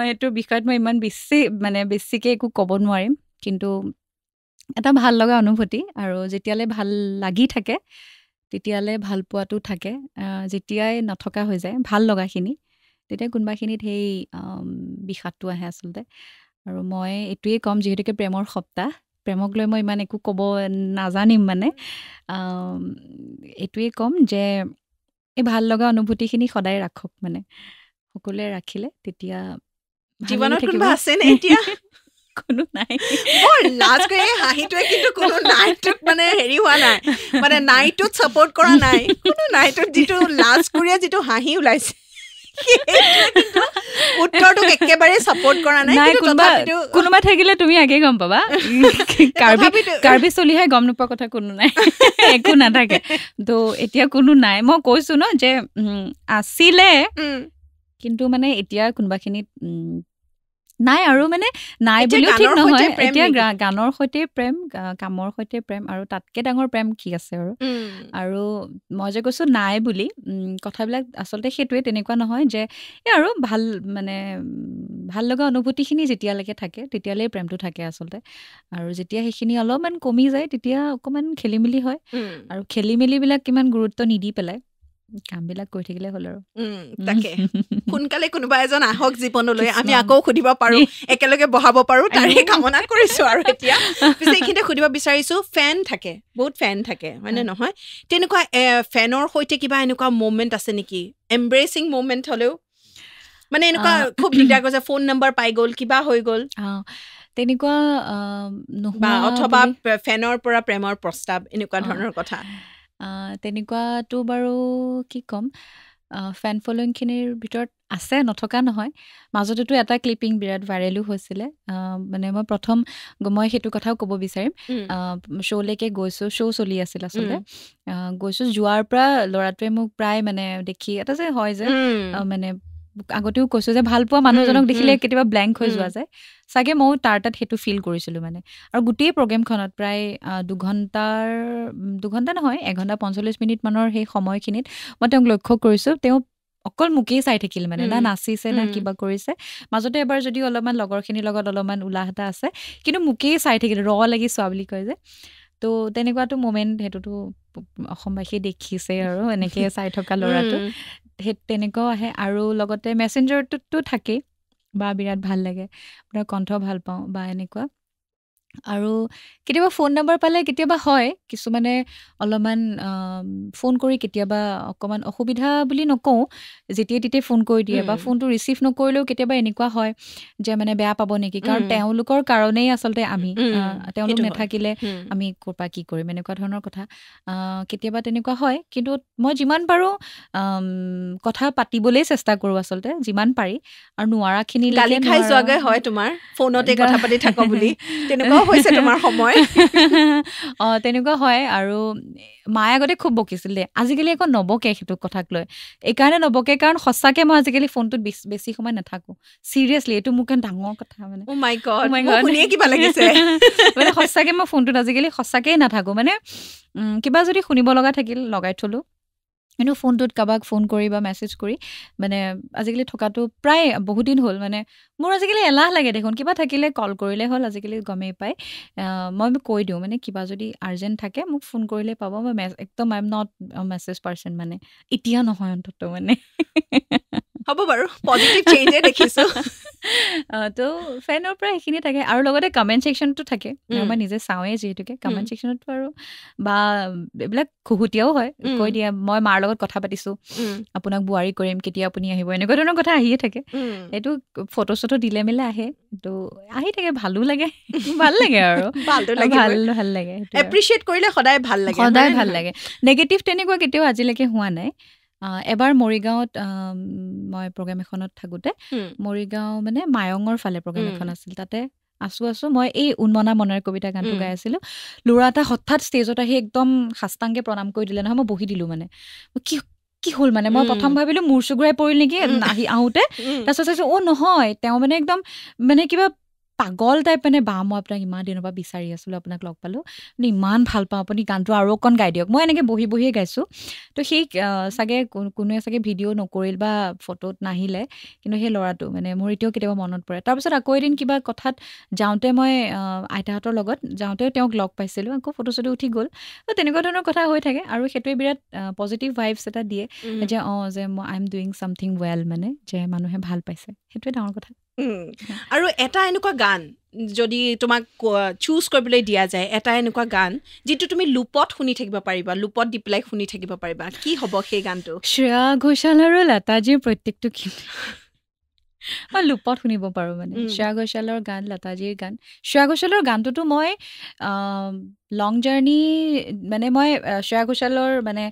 এইটো বিষয়ত মই ইমান বেছিকৈ একো ক'ব নোৱাৰিম কিন্তু এটা ভাল লগা অনুভূতি আৰু যেতিয়ালৈ ভাল লাগি থাকে তেতিয়ালৈ ভাল পোৱাটো থাকে যেতিয়াই নথকা হৈ যায় ভাল লগাখিনি তেতিয়া কোনোবাখিনিত সেই বিষাদটো আহে আচলতে আৰু মই এইটোৱেই ক'ম যিহেতুকে প্ৰেমৰ সপ্তাহ প্ৰেমক লৈ মই ইমান একো ক'ব নাজানিম মানে এইটোৱেই ক'ম যে এই ভাল লগা অনুভূতিখিনি সদায় ৰাখক মানে সকলোৱে ৰাখিলে তেতিয়া জীৱনত কোনোবা আছেনে এতিয়া কোনো নাই বৰ লাজ কৰি হাঁহিটোৱে কিন্তু কোনো নাইটোক মানে হেৰি হোৱা নাই মানে নাইটোত ছাপোৰ্ট কৰা নাই কোনো নাইটোত যিটো লাজ কৰিয়ে যিটো হাঁহি ওলাইছে উত্তৰটোক একেবাৰে ছাপোৰ্ট কৰা নাই কোনোবা থাকিলে তুমি আগে গম পাবা কাৰ্বি চলিহে গম নোপোৱা কথা কোনো নাই একো নাথাকে তো এতিয়া কোনো নাই মই কৈছো ন যে আছিলে কিন্তু মানে এতিয়া কোনোবাখিনিত নাই আৰু মানে নাই বুলিও ঠিক নহয় এতিয়া গানৰ সৈতে প্ৰেম কামৰ সৈতে প্ৰেম আৰু তাতকৈ ডাঙৰ প্ৰেম কি আছে আৰু মই যে কৈছোঁ নাই বুলি কথাবিলাক আচলতে সেইটোৱে তেনেকুৱা নহয় যে এই আৰু ভাল লগা অনুভূতিখিনি যেতিয়ালৈকে থাকে তেতিয়ালৈ প্ৰেমটো থাকে আচলতে আৰু যেতিয়া সেইখিনি অলপমান কমি যায় তেতিয়া অকণমান খেলি মেলি হয় আৰু খেলি মেলিবিলাক কিমান গুৰুত্ব নিদি পেলাই কামবিলাক কৰি থাকিলে হ'ল আৰু তাকে সোনকালে কোনোবা এজন আহক জীৱনলৈ আমি আকৌ সুধিব পাৰো একেলগে বহাব পাৰো তাৰে কামনা কৰিছো আৰু এতিয়া পিছে এইখিনিতে সুধিব বিচাৰিছো ফেন থাকে বহুত ফেন থাকে হয়নে নহয় তেনেকুৱা ফেনৰ সৈতে কিবা এনেকুৱা মুভমেণ্ট আছে নেকি এম্ব্ৰেচিং মুভমেণ্ট হ'লেও মানে এনেকুৱা খুব দিগদাৰ কৰিছে ফোন নম্বৰ পাই গ'ল কিবা হৈ গ'ল তেনেকুৱা বা অথবা ফেনৰ পৰা প্ৰেমৰ প্ৰস্তাৱ এনেকুৱা ধৰণৰ কথা তেনেকুৱাটো বাৰু কি ক'ম ফেন ফলোয়িংখিনিৰ ভিতৰত আছে নথকা নহয় মাজতেতো এটা ক্লিপিং বিৰাট ভাইৰেলো হৈছিলে মানে মই সেইটো কথাও ক'ব বিচাৰিম শ্ব'লৈকে গৈছোঁ শ্ব' চলি আছিল আচলতে গৈছোঁ যোৱাৰ পৰা ল'ৰাটোৱে মোক প্ৰায় মানে দেখি এটা যে হয় যে মানে আগতেও কৈছোঁ যে ভাল পোৱা মানুহজনক দেখিলে কেতিয়াবা ব্লেংক হৈ যোৱা যায় চাগে ময়ো তাৰ তাত সেইটো ফিল কৰিছিলোঁ মানে আৰু গোটেই প্ৰগ্ৰেমখনত প্ৰায় 2 ঘণ্টা নহয় 1 ঘণ্টা 45 মিনিটমানৰ সেই সময়খিনিত মই তেওঁক লক্ষ্য কৰিছোঁ তেওঁ অকল মোকেই চাই থাকিল মানে না নাচিছে না কিবা কৰিছে মাজতে এবাৰ যদিও অলপমান লগৰখিনিৰ লগত অলপমান উলাহ এটা আছে কিন্তু মোকেই চাই থাকিল লাগি চোৱা বুলি কয় যে তো তেনেকুৱাটো মোমেণ্ট সেইটোতো অসমবাসীয়ে দেখিছে আৰু এনেকৈ চাই থকা ল'ৰাটো সেই তেনেকুৱাও আহে আৰু লগতে মেছেঞ্জাৰটোতো থাকেই বা বিৰাট ভাল লাগে আপোনাৰ কণ্ঠ ভাল পাওঁ বা এনেকুৱা আৰু কেতিয়াবা ফোন নাম্বাৰ পালে কেতিয়াবা হয় কিছুমানে অলপমান ফোন কৰি কেতিয়াবা অকণমান অসুবিধা বুলি নকওঁ যেতিয়াই তেতিয়াই ফোন কৰি দিয়ে বা ফোনটো ৰিচিভ নকৰিলেও কেতিয়াবা এনেকুৱা হয় যে মানে বেয়া পাব নেকি কাৰণ তেওঁলোকৰ কাৰণেই আচলতে আমি তেওঁলোক নাথাকিলে আমি ক'ৰ পৰা কি কৰিম এনেকুৱা ধৰণৰ কথা কেতিয়াবা তেনেকুৱা হয় কিন্তু মই যিমান পাৰোঁ কথা পাতিবলৈ চেষ্টা কৰোঁ আচলতে যিমান পাৰি আৰু নোৱাৰাখিনি গালি খাই যোৱাগৈ হয় তোমাৰ ফোনতে কথা পাতি থাকো বুলি তেনেকুৱাও হৈছে তোমাৰ সময় তেনেকুৱা হয় আৰু মায়ে আগতে খুব বকিছিল দে আজিকালি একো নবকে সেইটো কথাক লৈ এইকাৰণে নবকে কাৰণ সঁচাকৈ মই আজিকালি ফোনটোত বেছি সময় নাথাকোঁ চিৰিয়াছলি এইটো মোৰ কাৰণে ডাঙৰ কথা মানে মাই গড শুনিয়ে কিবা লাগিছে মানে সঁচাকৈ মই ফোনটোত আজিকালি সঁচাকৈয়ে নাথাকোঁ মানে কিবা যদি শুনিব লগা থাকিল লগাই থলোঁ কিন্তু ফোনটোত কাৰোবাক ফোন কৰি বা মেছেজ কৰি মানে আজিকালি থকাটো প্ৰায় বহুত দিন হ'ল মানে মোৰ আজিকালি এলাহ লাগে দেখোন কিবা থাকিলে কল কৰিলে হ'ল আজিকালি গমেই পায় মই কৈ দিওঁ মানে কিবা যদি আৰ্জেণ্ট থাকে মোক ফোন কৰিলে পাব মই একদম I am not message person মানে এতিয়া নহয় অন্তত মানে হ'ব বাৰু পজিটিভ চেঞ্জে দেখিছোঁ তো ফেনৰ পৰা সেইখিনি থাকে আৰু লগতে কমেণ্ট ছেকশ্যনটো থাকে মই নিজে চাওঁৱেই যিহেতুকে কমেণ্ট ছেকশ্যনতো আৰু বা এইবিলাক খুহুতীয়াও হয় কৈ দিয়ে মই মাৰ লগত কথা পাতিছোঁ আপোনাক বোৱাৰী কৰিম কেতিয়া আপুনি আহিব এনেকুৱা ধৰণৰ কথা আহিয়ে থাকে এইটো ফটো চটো দিলে মেলে আহে তো আহি থাকে ভালো লাগে ভাল লাগে আৰু ভাল লাগে এপ্ৰিচিয়েট কৰিলে সদায় ভাল লাগে নেগেটিভ তেনেকুৱা কেতিয়াও আজিলৈকে হোৱা নাই এবাৰ মৰিগাঁৱত মই প্ৰগ্ৰেম এখনত থাকোঁতে মৰিগাঁও মানে মায়ঙৰ ফালে প্ৰগ্ৰেম এখন আছিল তাতে আছো মই এই উন্মনা মনৰ কবিতা গানটো গাই আছিলোঁ ল'ৰা এটা হঠাৎ ষ্টেজত আহি একদম সাষ্টাংগে প্ৰণাম কৰি দিলে নহয় মই বহি দিলোঁ মানে কি হ'ল মানে মই প্ৰথম ভাবিলোঁ মূৰ চুগুৰাই পৰিল নেকি আহোঁতে তাৰপিছত চাইছোঁ নহয় তেওঁ মানে একদম মানে কিবা পাগল টাইপ মানে মই আপোনাক ইমান দিনৰ পৰা বিচাৰি আছিলোঁ আপোনাক লগ পালোঁ মানে ইমান ভাল পাওঁ আপুনি গানটো আৰু অকণ গাই দিয়ক মই এনেকৈ বহিয়ে গাইছোঁ তো সেই চাগে কোনোৱে চাগে ভিডিঅ' নকৰিল বা ফটোত নাহিলে কিন্তু সেই ল'ৰাটো মানে মোৰ এতিয়াও কেতিয়াবা মনত পৰে তাৰপিছত আকৌ এদিন কিবা কথাত যাওঁতে মই আইতাহঁতৰ লগত যাওঁতেও তেওঁক লগ পাইছিলোঁ আকৌ ফটো চটো উঠি গ'ল তো তেনেকুৱা ধৰণৰ কথা হৈ থাকে আৰু সেইটোৱে বিৰাট পজিটিভ ভাইবছ এটা দিয়ে যে যে মই I am doing something well মানে যে মানুহে ভাল পাইছে সেইটোৱে ডাঙৰ কথা আৰু এটা এনেকুৱা গান যদি তোমাক চুজ কৰিবলৈ দিয়া যায় এটা এনেকুৱা গান যিটো তুমি লুপত শুনি থাকিব পাৰিবা লুপত দি পেলাই শুনি থাকিব পাৰিবা কি হ'ব সেই গানটো শ্ৰেয়া ঘোষাল আৰু লতাজীৰ প্ৰত্যেকটো মই লুপত শুনিব পাৰোঁ মানে শ্ৰেয়া ঘোষালৰ গান লতাজীৰ গান শ্ৰেয়া ঘোষালৰ গানটোতো মই লং জাৰ্ণি মানে মই শ্ৰেয়া ঘোষালৰ মানে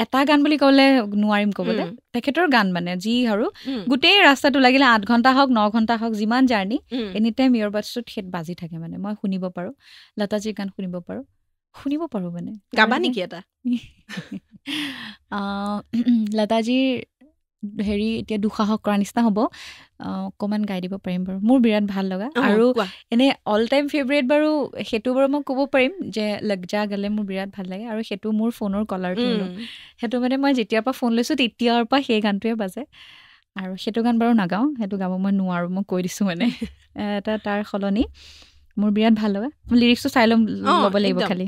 এটা গান বুলি ক'লে নোৱাৰিম ক'বলৈ তেখেতৰ গান মানে যি আৰু গোটেই ৰাস্তাটো লাগিলে 8 ঘণ্টা হওক 9 ঘণ্টা হওক যিমান জাৰ্ণি এনি টাইম ইয়ৰবাডছটোত সেই বাজি থাকে মানে মই শুনিব পাৰোঁ লতাজীৰ গান শুনিব পাৰোঁ মানে গাবা নেকি এটা লতাজীৰ হেৰি এতিয়া দুঃসাহস কৰাৰ নিচিনা হ'ব অকণমান গাই দিব পাৰিম বাৰু মোৰ বিৰাট ভাল লগা আৰু এনেই অল টাইম ফেভৰেট বাৰু সেইটো বাৰু মই ক'ব পাৰিম যে লগ যা গালে মোৰ বিৰাট ভাল লাগে আৰু সেইটো মোৰ ফোনৰ কলাৰটো সেইটো মানে মই যেতিয়াৰ পৰা ফোন লৈছোঁ তেতিয়াৰ পৰা সেই গানটোৱে বাজে আৰু সেইটো গান বাৰু নাগাওঁ সেইটো গাব মই নোৱাৰোঁ মই কৈ দিছোঁ মানে এটা তাৰ সলনি মোৰ বিৰাট ভাল লগা লিৰিক্সটো চাই ল'ব লাগিব খালি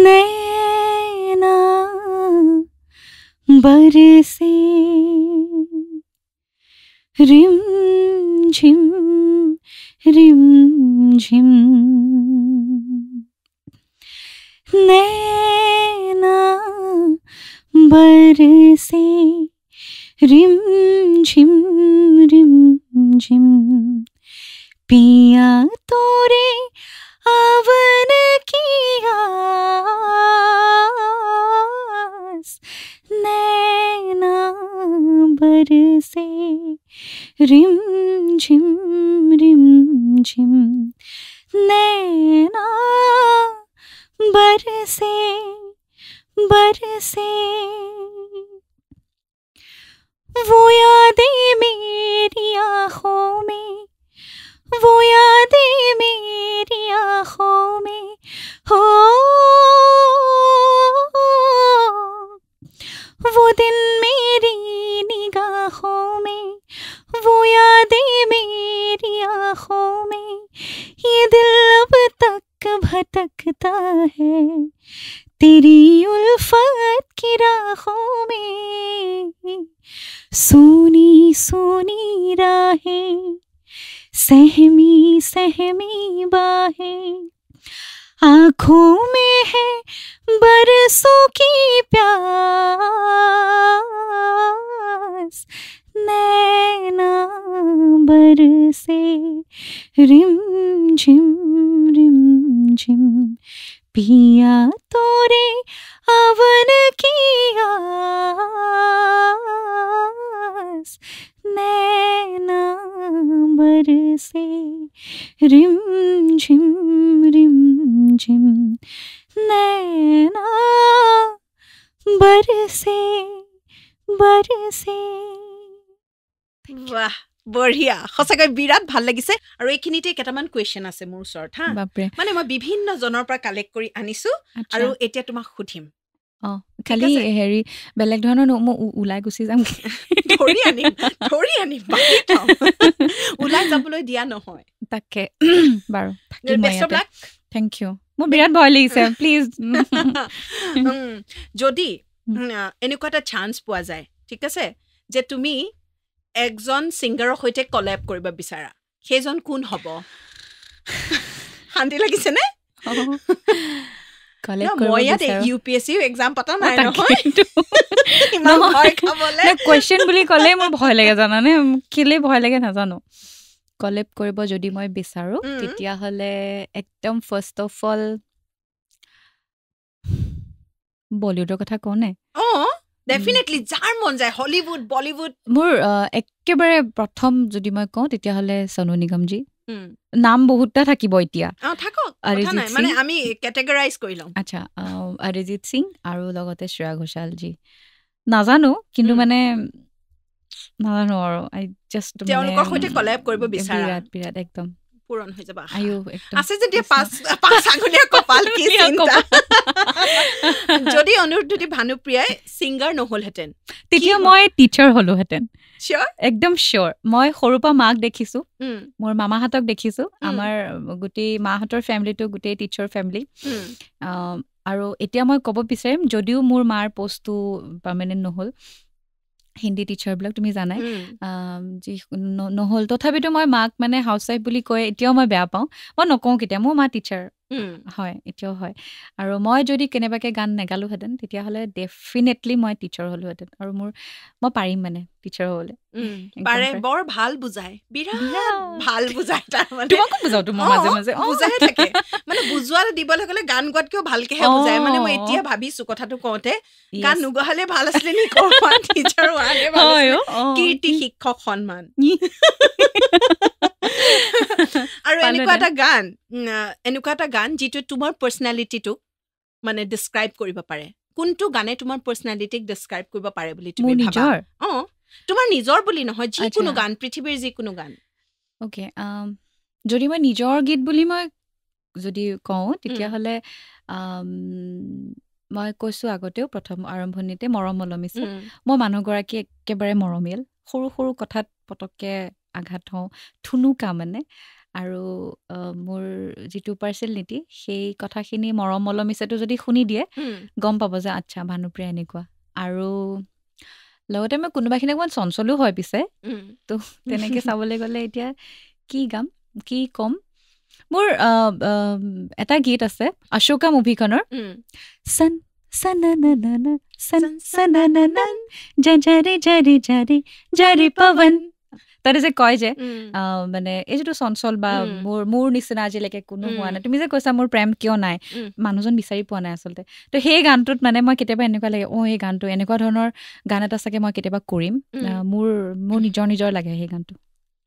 नैना बरसे रिम झिम नैना बरसे रिम झिम पिया तोरे आवन किया नैना बरसे रिम झिम नैना बरसे वो यादें मेरी आँखों में वो यादें मेरी आँखों में भटकता है तेरी उल्फत की राहों में सोनी सोनी राहें सहमी सहमी बाहें आँखों में है बरसों की प्यास नैना बरसे रिम झिम पिया तोरे अवन की आस नैना बरसे रिम झिम नैना बरसे वाह বঢ়িয়া সঁচাকৈ বিৰাট ভাল লাগিছে আৰু এইখিনিতে কেইটামান কুৱেশ্যন আছে মোৰ ওচৰত হা মানে মই বিভিন্ন জনৰ পৰা কালেক্ট কৰি আনিছো আৰু এতিয়া তোমাক সুধিম খালি হেৰি বেলেগ ধৰণৰ মই ওলাই গুচি যাম ধৰি আনিম ওলাই যাবলৈ দিয়া নহয় তাকে বাৰু থেংক ইউ মোৰ বিৰাট ভয় লাগিছে প্লিজ যদি এনেকুৱা এটা চান্স পোৱা যায় ঠিক আছে যে তুমি একজন সিংগাৰৰ সৈতে কলেব কৰিব বিচাৰা সেইজন কোন হ'ব শান্তি লাগিছে নে মই ইয়াতে UPSC এক্সাম পতা নাই নহয় ইমান ভয় খাবলে কোৱেশ্চন বুলি ক'লে মোৰ ভয় লাগে জানানে কেলে ভয় লাগে নাজানো কলেব কৰিব যদি মই বিচাৰো তেতিয়াহ'লে একদম ফাৰ্ষ্ট অফ অল বলিউডৰ কথা কওঁ নে ডেফিনেটলি যাৰ মন যায় হলিউড বলিউড মোৰ একেবাৰে প্ৰথম যদি মই কওঁ তেতিয়াহ'লে সোনু নিগমজী নাম বহুতটা থাকিব এতিয়া থাকক কথা নাই মানে আমি কেটেগৰাইজ কৰি লওঁ আচ্ছা অৰিজিত সিং আৰু লগতে শ্ৰেয়া ঘোষালজী নাজানো কিন্তু মানে নাজানো আৰু আই জাষ্ট তেওঁলোকৰ সৈতে কলেব কৰিব বিচাৰা বিৰাট একদম পূৰণ হৈ যাব আয়ো আছে যেতিয়া পাঁচ আঙুলীয়া কপাল কি চিন্তা যদি অনুৰুদ্ধি ভানুপ্ৰিয়াই ছিংগাৰ নহলহেঁতেন তেতিয়া মই টিচাৰ হলোহেঁতেন চিয়ৰ একদম চিয়ৰ মই সৰুৰ পৰা মাক দেখিছো মোৰ মামাহঁতক দেখিছো আমাৰ গোটেই মাহঁতৰ ফেমিলিটো গোটেই টিচাৰ ফেমিলি আৰু এতিয়া মই ক'ব বিচাৰিম যদিও মোৰ মাৰ পষ্টটো পাৰ্মানেণ্ট নহ'ল হিন্দী টিচাৰবিলাক তুমি জানাই যি নহ'ল তথাপিতো মই মাক মানে হাউচ ৱাইফ বুলি কয় এতিয়াও মই বেয়া পাওঁ মই নকওঁ কেতিয়া মোৰ মা টিচাৰ হয় এতিয়াও হয় আৰু মই যদি কেনেবাকৈ গান নেগালোহেঁতেন তেতিয়াহ'লে ডেফিনেটলি মই টিচাৰ হ'লোহেঁতেন আৰু মই পাৰিম মানে টিচাৰ হ'বলৈ পাৰে বৰ ভাল বুজায় বিৰাট ভাল বুজায় তাৰমানে তোমাকো বুজাওঁ তোমাৰ মাজে মাজে বুজাই থাকে মানে বুজোৱা দিবলৈ গ'লে গান গোৱাতকেও ভালকেহে বুজায় মানে মই এতিয়া ভাবিছো কথাটো কওঁতে গান নোগোৱালে ভাল আছিলে নি টিচাৰ হোৱালে ভাল আছিলে কীৰ্তি শিক্ষক সন্মান আৰু এনেকুৱা এটা গান যিটো তোমাৰ পাৰ্চনেলিটিটোক মানে ডিছক্ৰাইব কৰিব পাৰে কোনটো গানে তোমাৰ পাৰ্চনেলিটিক ডিছক্ৰাইব কৰিব পাৰে বুলি তুমি ভাবা তোমাৰ নিজৰ বুলি নহয় যিকোনো গান পৃথিৱীৰ যিকোনো গান অ'কে যদি মই নিজৰ গীত বুলি মই যদি কওঁ তেতিয়াহ'লে মই কৈছোঁ আগতেও প্ৰথম আৰম্ভণিতে মৰম মলমিছে মই মানুহগৰাকী একেবাৰে মৰমীয়াল সৰু সৰু কথাত পটককৈ আঘাত হওঁ থুনুকা মানে আৰু মোৰ যিটো পাৰ্চনেলিটি সেই কথাখিনি মৰম মলমিছেটো যদি শুনি দিয়ে গম পাব যে আচ্ছা ভানুপ্ৰিয়া এনেকুৱা আৰু লগতে মই কোনোবাখিনি অকণমান চঞ্চলো হয় পিছে তো তেনেকৈ চাবলৈ গ'লে এতিয়া কি গাম কি ক'ম মোৰ এটা গীত আছে অশোকা মুভিখনৰ সন সনননন সন সনননন জাৰে জাৰে জাৰে জাৰে পৱন তাতে যে কয় যে মানে এই যিটো চঞ্চল বা মোৰ নিচিনা আজিলৈকে কোনো হোৱা নাই তুমি যে কৈছা মোৰ প্ৰেম কিয় নাই মানুহজন বিচাৰি পোৱা নাই আচলতে তো সেই গানটোত মানে মই কেতিয়াবা এনেকুৱা লাগে এই গানটো এনেকুৱা ধৰণৰ গান এটা চাগে মই কেতিয়াবা কৰিম মোৰ নিজৰ লাগে সেই গানটো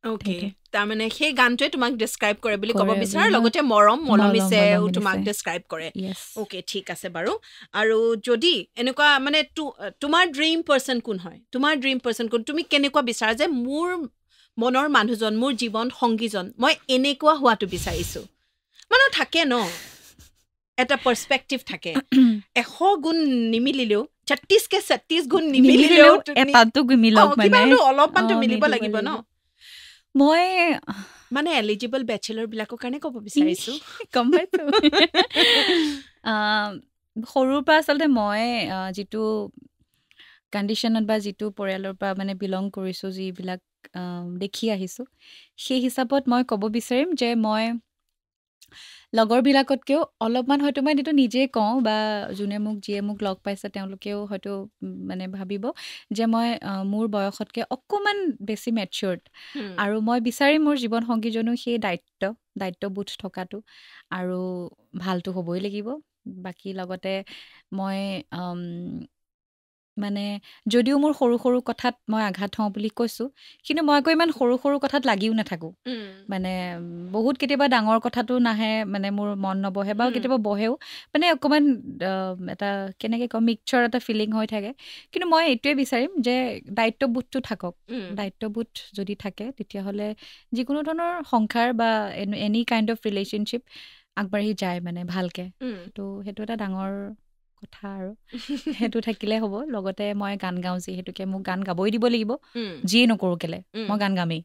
ওকে তাৰমানে সেই গানটোৱে তোমাক ডিছক্ৰাইব কৰে বুলি ক'ব বিচাৰা লগতে মৰম মলমিছে তোমাক ডিছক্ৰাইব কৰে ওকে ঠিক আছে বাৰু আৰু যদি এনেকুৱা মানে তোমাৰ ড্ৰিম পাৰ্চন কোন হয় তোমাৰ ড্ৰিম পাৰ্চন কোন তুমি কেনেকুৱা বিচাৰা যে মোৰ মনৰ মানুহজন মোৰ জীৱন সংগীজন মই এনেকুৱা হোৱাটো বিচাৰিছোঁ মানে থাকে ন এটা পাৰ্চপেক্টিভ থাকে 100 গুণ নিমিলিলেও 36 গুণ নিমিলিলেও এটাটো মিলক মানে অলপমানটো মিলিব লাগিব ন মই মানে এলিজিবল বেচেলৰ বিলাকৰ কাৰণে ক'ব বিচাৰিছো গম পাইছো সৰুৰ পৰা আচলতে মই যিটো কণ্ডিশ্যনত বা যিটো পৰিয়ালৰ পৰা মানে বিলং কৰিছোঁ যিবিলাক দেখি আহিছোঁ সেই হিচাপত মই ক'ব বিচাৰিম যে মই লগৰবিলাকতকৈও অলপমান হয়তো মই এইটো নিজেই কওঁ বা যোনে মোক যিয়ে মোক লগ পাইছে তেওঁলোকেও হয়তো মানে ভাবিব যে মই মোৰ বয়সতকৈ অকণমান বেছি মেচিয়ৰ্ড আৰু মই বিচাৰিম মোৰ জীৱন সংগীজনো সেই দায়িত্ববোধ থকাটো আৰু ভালটো হ'বই লাগিব বাকী লগতে মই মানে যদিও মোৰ সৰু সৰু কথাত মই আঘাত হওঁ বুলি কৈছোঁ কিন্তু মই আকৌ ইমান সৰু সৰু কথাত লাগিও নাথাকোঁ মানে বহুত কেতিয়াবা ডাঙৰ কথাটো নাহে মানে মোৰ মন নবহে বা কেতিয়াবা বহেও মানে অকণমান এটা কেনেকৈ কওঁ মিক্সচাৰ এটা ফিলিং হৈ থাকে কিন্তু মই এইটোৱে বিচাৰিম যে দায়িত্ববোধটো থাকক দায়িত্ববোধ যদি থাকে তেতিয়াহ'লে যিকোনো ধৰণৰ সংসাৰ বা এনি কাইণ্ড অফ ৰিলেশ্যনশ্বিপ আগবাঢ়ি যায় মানে ভালকৈ সেইটো এটা ডাঙৰ কথা আৰু সেইটো থাকিলে হ'ব লগতে মই গান গাওঁ যিহেতুকে মোক গান গাবই দিব লাগিব যিয়ে নকৰোঁ কেলে মই গান গামেই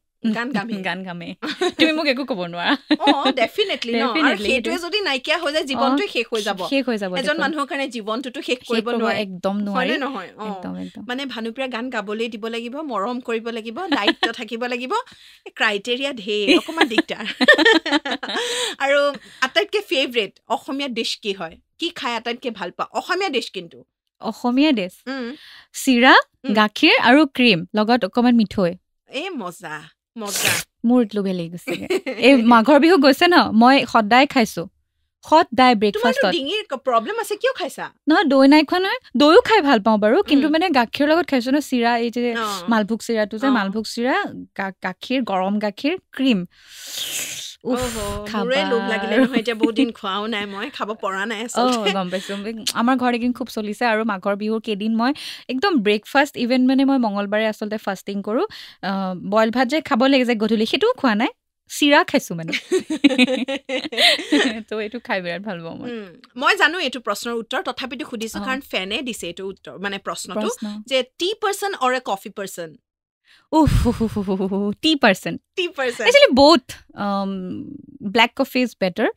গান গামেই তুমি মোক একো ক'ব নোৱাৰা ডেফিনেটলি সেইটোৱে যদি নাইকিয়া হৈ যায় জীৱনটোৱে শেষ হৈ যাব এজন মানুহৰ কাৰণে জীৱনটোতো শেষ কৰিব নোৱাৰে একদম নোৱাৰে নহয় মানে ভানুপ্ৰিয়া গান গাবলৈ দিব লাগিব মৰম কৰিব লাগিব দায়িত্ব থাকিব লাগিব ক্ৰাইটেৰিয়া ঢেৰ অকণমান দিগদাৰ আৰু আটাইতকৈ ফেভৰেট অসমীয়া ডিছ কি হয় কি খাই আটাইতকৈ ভাল পোৱা অসমীয়া ডিছ কিন্তু অসমীয়া ডিছ চিৰা গাখীৰ আৰু ক্ৰীম লগত অকণমান মিঠৈ মজা মোৰ লোভে লাগি গৈছে এই মাঘৰ বিহু গৈছে ন মই সদায় খাইছোঁ সদায় ব্ৰেকফাষ্টত ডিঙিৰ প্ৰব্লেম আছে কিয় খাইছা নহয় দৈ নাই খোৱা নহয় দৈও খাই ভাল পাওঁ বাৰু কিন্তু মানে গাখীৰৰ লগত খাইছোঁ ন চিৰা এই যে মালভোগ চিৰাটো যে মালভোগ চিৰা গাখীৰ গৰম গাখীৰ ক্ৰীম গম পাইছোঁ আমাৰ ঘৰত এইকেইদিন খুব চলিছে আৰু মাঘৰ বিহুৰ কেইদিন মই একদম ব্ৰেকফাষ্ট ইভেন মানে মই মঙলবাৰে আচলতে ফাষ্টিং কৰোঁ বইল ভাত যে খাব লাগে যে গধূলি সেইটোও খোৱা নাই চিৰা খাইছোঁ মানে তো এইটো খাই বিৰাট ভাল পাওঁ মই জানো এইটো প্ৰশ্নৰ উত্তৰ তথাপিতো সুধিছোঁ কাৰণ ফেনে দিছে এইটো উত্তৰ মানে প্ৰশ্নটো যে tea person or a coffee person tea person actually both black coffee is better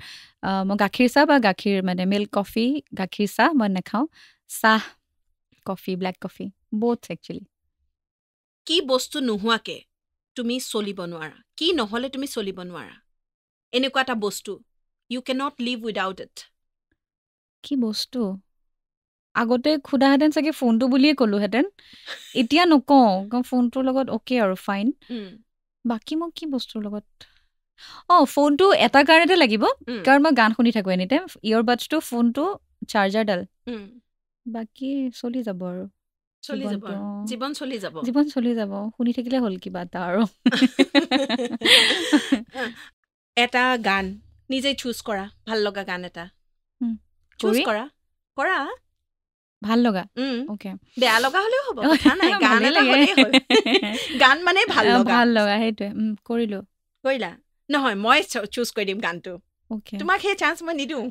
মই গাখীৰ চাহ বা গাখীৰ মানে মিল্ক কফি গাখীৰ চাহ মই নাখাওঁ চাহ coffee black coffee both actually কি বস্তু নোহোৱাকে তুমি চলিব নোৱাৰা কি নহ'লে তুমি চলিব নোৱাৰা এনেকুৱা এটা বস্তু you cannot live without it কি বস্তু আগতে খুদাহেঁতেন চাগে ফোনটো বুলিয়ে ক'লোহেঁতেন এতিয়া নকওঁ ফোনটোৰ লগত অ'কে আৰু ফাইন বাকী মোক কি বস্তুৰ লগত ফোনটো এটা কাৰণতে লাগিব কাৰণ মই গান শুনি থাকোঁ এনি টাইম ইয়ৰবাডছটো ফোনটো চাৰ্জাৰডাল বাকী চলি যাব আৰু জীৱন চলি যাব শুনি থাকিলে হ'ল কিবা এটা আৰু এটা গান নিজে চুজ কৰা ভাল লগা গান এটা চুজ কৰা ভাল লগা ওকে বেয়া লগা হলেও হ'ব কথা নাই গান এটা হলেই হ'ল গান মানে ভাল লগা সেইটোৱে কৰিলা নহয় মই চুজ কৰি দিম গানটো ওকে তোমাক সেই চান্স মই নিদিওঁ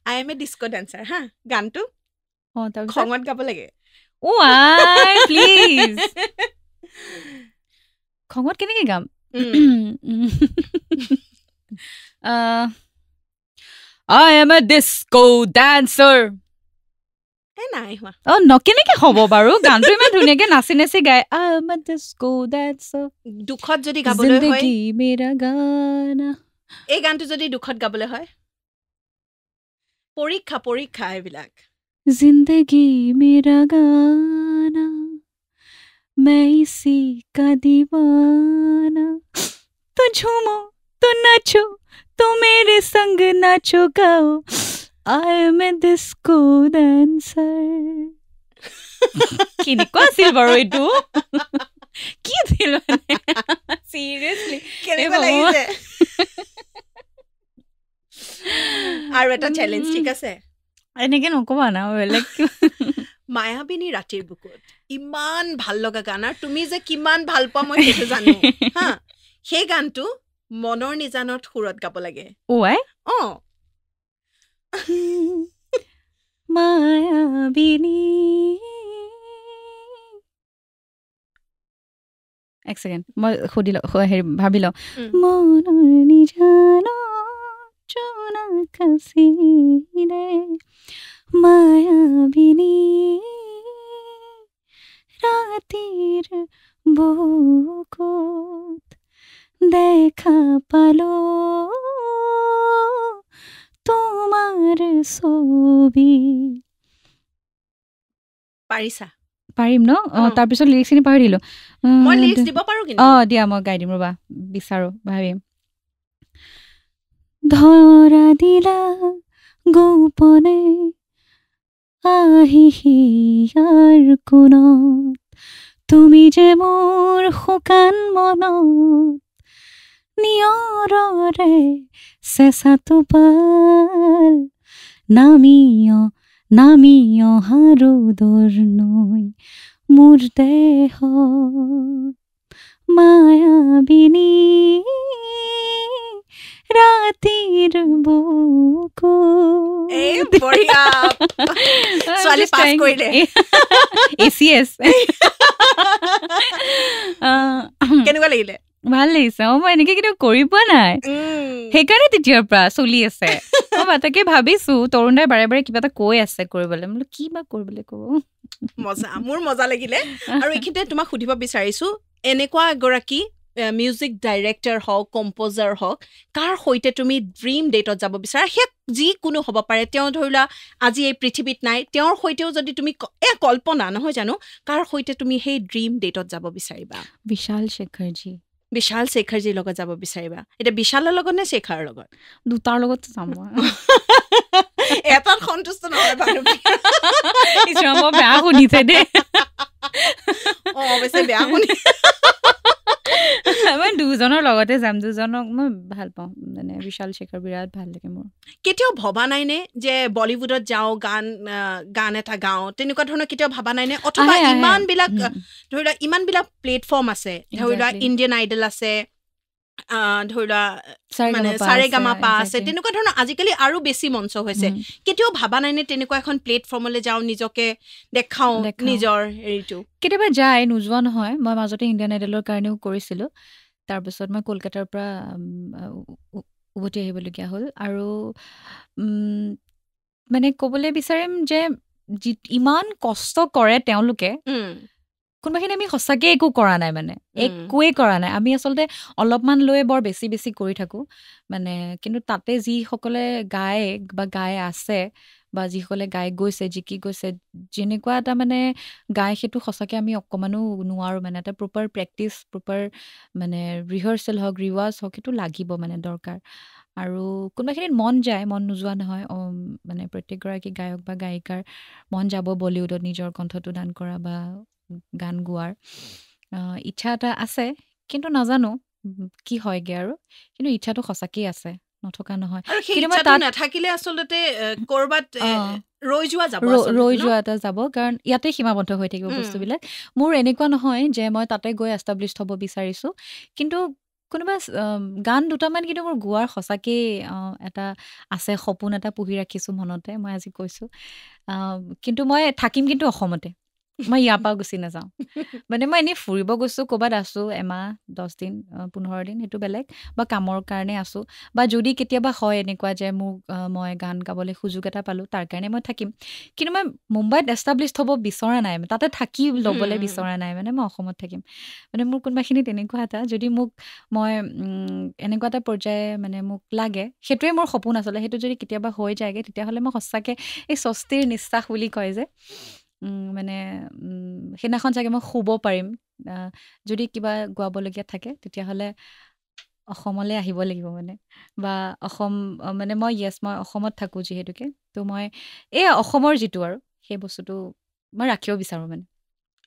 I M A disco dancer হা গানটো খঙত গাব লাগে প্লিজ খঙত কেনেকে গাম I am a disco dancer নাই হোৱা কেনেকে হ'ব বাৰু গানটো ইমান ধুনীয়াকে নাচি নাচি গায় I am a disco dancer দুখত যদি গাবলৈ হয় জিন্দগী মেৰা গানা এই গানটো যদি দুখত গাবলৈ হয় পৰীক্ষা এইবিলাক জিন্দগী মেৰা গানা मैं इसी का दीवाना तो झूमो तो नाचो तो मेरे संग नाचो गाओ I am a disco dancer কেনেকুৱা আছিল বাৰু এইটো কি আছিল মানে চিৰিয়াছলি কেনেকুৱা লাগিছে আৰু এটা চ্যালেঞ্জ ঠিক আছে এনেকে নকবা না বেলেগ মায়াবিনী ৰাতিৰ বুকুত ইমান ভাল লগা গান আৰু তুমি যে কিমান ভাল পোৱা মই সেইটো জানো হা সেই গানটো মনৰ নিজানত সুৰত গাব লাগে মায়াবিনী এক ছেকেণ্ড মই সুধি লওঁ হেৰি ভাবি লওঁ মনৰ নিজানো চুনা কাচিৰে মায়াবিনী ৰাতিৰ বুকুত দেখা পালো তোমাৰ ছবি পাৰিছা পাৰিম ন তাৰপিছত লিৰিক্সখিনি পাহৰি দিলোঁ মই লিৰিক্স দিব পাৰোঁ কিন্তু দিয়া মই গাই দিম ৰ'বা বিচাৰোঁ ভাবিম ধৰা দিলা গোপনে আহি হিয়াৰ কোণত তুমি যে মোৰ শুকান মনত নিয়ৰৰে চেঁচাটো পাল নামি অহা ৰ'দৰ নৈ মোৰ দেহত মায়াবিনী ৰাতিৰ বুকু ছোৱালী পাছ কৰিলে ACS কেনেকুৱা লাগিলে ভাল লাগিছে মই এনেকে কেতিয়াও কৰি পোৱা নাই সেইকাৰণে তেতিয়াৰ পৰা চলি আছে মই তাকে ভাবিছো তৰুণ দাই বাৰে বাৰে কিবা এটা কৈ আছে কৰিবলৈ বোলো কি বা কৰিবলৈ ক'ব মোৰ মজা লাগিলে আৰু এইখিনিতে তোমাক সুধিব বিচাৰিছো এনেকুৱা এগৰাকী মিউজিক ডাইৰেক্টৰ হওক কম্প'জাৰ হওক কাৰ সৈতে তুমি ড্ৰিম ডেটত যাব বিচাৰা সেই যিকোনো হ'ব পাৰে তেওঁ ধৰি লোৱা আজি এই পৃথিৱীত নাই তেওঁৰ সৈতেও যদি তুমি কল্পনা নহয় জানো কাৰ সৈতে তুমি সেই ড্ৰিম ডেটত যাব বিচাৰিবা বিশাল শেখাৰজীৰ লগত যাব বিচাৰিবা এতিয়া বিশালৰ লগত নে শেখাৰৰ লগত দুটাৰ লগত যাম এটাত সন্তুষ্ট নহয় বাৰু মই বেয়া শুনিছে দেই অৱশ্যে বেয়া শুনি মই দুজনৰ লগতে যাম দুজনক মই ভাল পাওঁ মানে বিশাল শেখাৰ বিৰাট ভাল লাগে মোৰ কেতিয়াও ভবা নাইনে যে বলিউডত যাওঁ গান এটা গাওঁ তেনেকুৱা ধৰণৰ কেতিয়াও ভবা নাইনে অথবা ইমানবিলাক ধৰি লোৱা ইমানবিলাক প্লেটফৰ্ম আছে ধৰি লোৱা ইণ্ডিয়ান আইডল আছে ধৰি লোৱা মানে সাৰেগামাপা আছে তেনেকুৱা ধৰণৰ আজিকালি আৰু বেছি মঞ্চ হৈছে কেতিয়াও ভাবা নাইনে তেনেকুৱা এখন প্লেটফৰ্মলৈ যাওঁ নিজকে দেখাওঁ নিজৰ হেৰিটো কেতিয়াবা যায় নোযোৱা নহয় মই মাজতে ইণ্ডিয়ান আইডলৰ কাৰণেও কৰিছিলোঁ তাৰপিছত মই কলকাতাৰ পৰা উভতি আহিবলগীয়া হ'ল আৰু মানে ক'বলৈ বিচাৰিম যে ইমান কষ্ট কৰে তেওঁলোকে কোনোবাখিনি আমি সঁচাকৈ একো কৰা নাই মানে একোৱেই কৰা নাই আমি আচলতে অলপমান লৈ বৰ বেছি কৰি থাকোঁ মানে কিন্তু তাতে যিসকলে গায় বা গাই আছে বা যিসকলে গাই গৈছে জিকি গৈছে যেনেকুৱা এটা মানে গাই সেইটো সঁচাকৈ আমি অকণমানো নোৱাৰোঁ মানে এটা প্ৰপাৰ প্ৰেক্টিচ প্ৰপাৰ মানে ৰিহাৰ্চেল হওক ৰিৱাজ হওক সেইটো লাগিব মানে দৰকাৰ আৰু কোনোবাখিনিত মন যায় মন নোযোৱা নহয় মানে প্ৰত্যেকগৰাকী গায়ক বা গায়িকাৰ মন যাব বলিউডত নিজৰ কণ্ঠটো দান কৰা বা গান গোৱাৰ ইচ্ছা এটা আছে কিন্তু নাজানো কি হয়গে আৰু কিন্তু ইচ্ছাটো সঁচাকেই আছে নথকা নহয় নাথাকিলে আচলতে কৰবাত ৰৈ যোৱা এটা যাব কাৰণ ইয়াতে সীমাবদ্ধ হৈ থাকিব বস্তুবিলাক মোৰ এনেকুৱা নহয় যে মই তাতে গৈ এষ্টাব্লিছড হ'ব বিচাৰিছোঁ কিন্তু কোনোবা গান দুটামান কিন্তু মোৰ গোৱাৰ সঁচাকেই এটা আছে সপোন এটা পুহি ৰাখিছোঁ মনতে মই আজি কৈছোঁ কিন্তু মই থাকিম কিন্তু অসমতে মই ইয়াৰ পৰা গুচি নাযাওঁ মানে মই এনেই ফুৰিব গৈছোঁ ক'ৰবাত আছোঁ এমাহ 10 দিন 15 দিন সেইটো বেলেগ বা কামৰ কাৰণে আছোঁ বা যদি কেতিয়াবা হয় এনেকুৱা যে মোক মই গান গাবলৈ সুযোগ এটা পালোঁ তাৰ কাৰণে মই থাকিম কিন্তু মই মুম্বাইত এষ্টাব্লিছড হ'ব বিচৰা নাই তাতে থাকি ল'বলৈ বিচৰা নাই মানে মই অসমত থাকিম মানে মোৰ কোনোবাখিনি তেনেকুৱা এটা যদি মোক মই এনেকুৱা এটা পৰ্যায়ে মানে মোক লাগে সেইটোৱে মোৰ সপোন আচলতে সেইটো যদি কেতিয়াবা হৈ যায়গৈ তেতিয়াহ'লে মই সঁচাকৈ এই স্বস্তিৰ নিশ্বাস বুলি কয় যে মানে সেইদিনাখন চাগে মই শুব পাৰিম যদি কিবা গোৱাবলগীয়া থাকে তেতিয়াহ'লে অসমলৈ আহিব লাগিব মানে বা অসম মানে মই অসমত থাকোঁ যিহেতুকে তো মই এই অসমৰ যিটো আৰু সেই বস্তুটো মই ৰাখিব বিচাৰোঁ মানে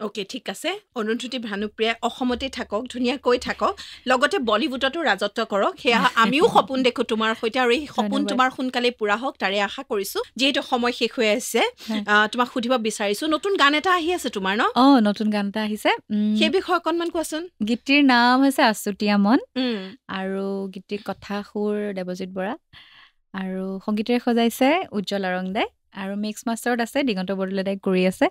অ'কে ঠিক আছে অৰুন্ধতী ভানুপ্ৰিয়াই অসমতে থাকক ধুনীয়াকৈ থাকক লগতে বলিউডতো ৰাজত্ব কৰক সেয়া আমিও সপোন দেখোঁ তোমাৰ সৈতে আৰু এই সপোন তোমাৰ সোনকালে পূৰা হওক তাৰে আশা কৰিছোঁ যিহেতু সময় শেষ হৈ আছে তোমাক সুধিব বিচাৰিছোঁ নতুন গান এটা আহি আছে তোমাৰ ন নতুন গান এটা আহিছে সেই বিষয়ে অকণমান কোৱাচোন গীতটিৰ নাম হৈছে আচুতীয়া মন আৰু গীতটিৰ কথা সুৰ দেৱজিৎ বৰা আৰু সংগীতেৰে সজাইছে উজ্জ্বল আৰংদাই আৰু মিক্স মাষ্টাৰত আছে দিগন্ত বৰদলৈদাই কৰি আছে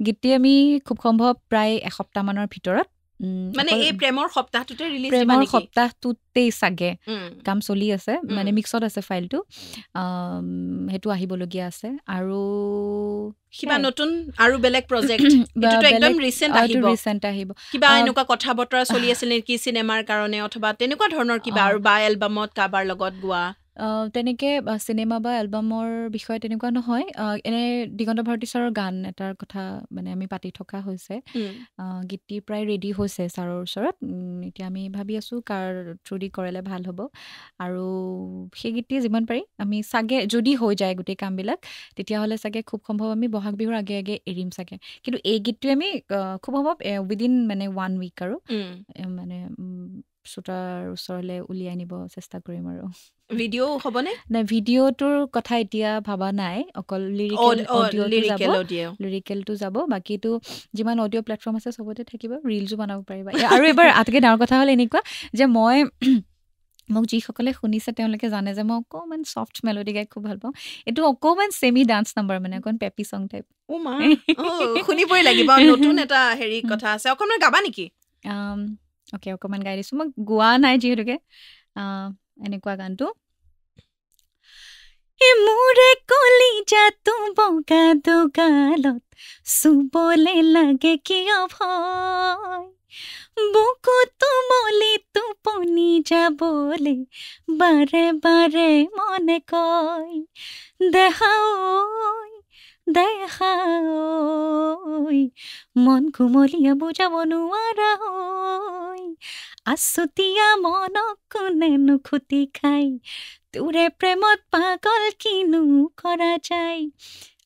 গীতটি আমি খুব সম্ভৱ প্ৰায় এসপ্তাহমানৰ ভিতৰত মানে এই প্ৰেমৰ সপ্তাহটোতে ৰিলিজ দিবা প্ৰেমৰ নেকি সপ্তাহটোতেই চাগে কাম চলি আছে মানে মিক্সত আছে ফাইলটো সেইটো আহিবলগীয়া আছে আৰু কিবা নতুন আৰু বেলেগ প্ৰজেক্ট এটোটো একদম ৰিসেন্ট আহিব কিবা এনেকুৱা কথা বতৰা চলি আছিল নেকি সিনেমাৰ কাৰণে অথবা তেনেকুৱা ধৰণৰ কিবা আৰু বা এলবামত কাবাৰ লগত গোৱা তেনেকে চিনেমা বা এলবামৰ বিষয়ে তেনেকুৱা নহয় এনে দিগন্ত ভাৰতী ছাৰৰ গান এটাৰ কথা মানে আমি পাতি থকা হৈছে গীতটি প্ৰায় ৰেডি হৈছে ছাৰৰ ওচৰত এতিয়া আমি ভাবি আছোঁ কাৰ থ্ৰুদি কৰিলে ভাল হ'ব আৰু সেই গীতটি যিমান পাৰি আমি চাগে যদি হৈ যায় গোটেই কামবিলাক তেতিয়াহ'লে চাগে খুব সম্ভৱ আমি বহাগ বিহুৰ আগে আগে এৰিম চাগে কিন্তু এই গীতটোৱে আমি খুব সম্ভৱ উইদিন মানে 1 উইক আৰু মানে শ্ৰোতাৰ ওচৰলৈ উলিয়াই নিব চেষ্টা কৰিম আৰু ভিডিও হ'বনে নাই ভিডিঅ'টোৰ কথা এতিয়া ভাবা নাই অকল লিৰিকেলটো যাব বাকীটো যিমান অডিঅ' প্লেটফৰ্ম আছে চবতে থাকিব ৰিলছো বনাব পাৰিবা আৰু এবাৰ আটাইতকৈ ডাঙৰ কথা হ'ল এনেকুৱা যে মোক যিসকলে শুনিছে তেওঁলোকে জানে যে মই অকণমান ছফ্ট মেলোডি গাই খুব ভাল পাওঁ এইটো অকণমান ছেমি ডান্স নাম্বাৰ মানে অকণমান পেপি চং টাইপ শুনিবই লাগিব নতুন এটা হেৰি কথা আছে অকণমান গাবা নেকি অ'কে অকণমান গাই দিছোঁ মই গোৱা নাই যিহেতুকে এনেকুৱা গানটো মোৰে কলিজাটো বগা দুগালত চুবলে লাগে কিয় ভয় বুকুটো মলি টোপনি যাবলে বাৰে বাৰে মনে কয় দেখাই মন কুমলীয়া বুজাব নোৱাৰা হয় আছুতীয়া মনক কোনেনো খুটি খাই তোৰে প্ৰেমত পাগল কিনো কৰা যায়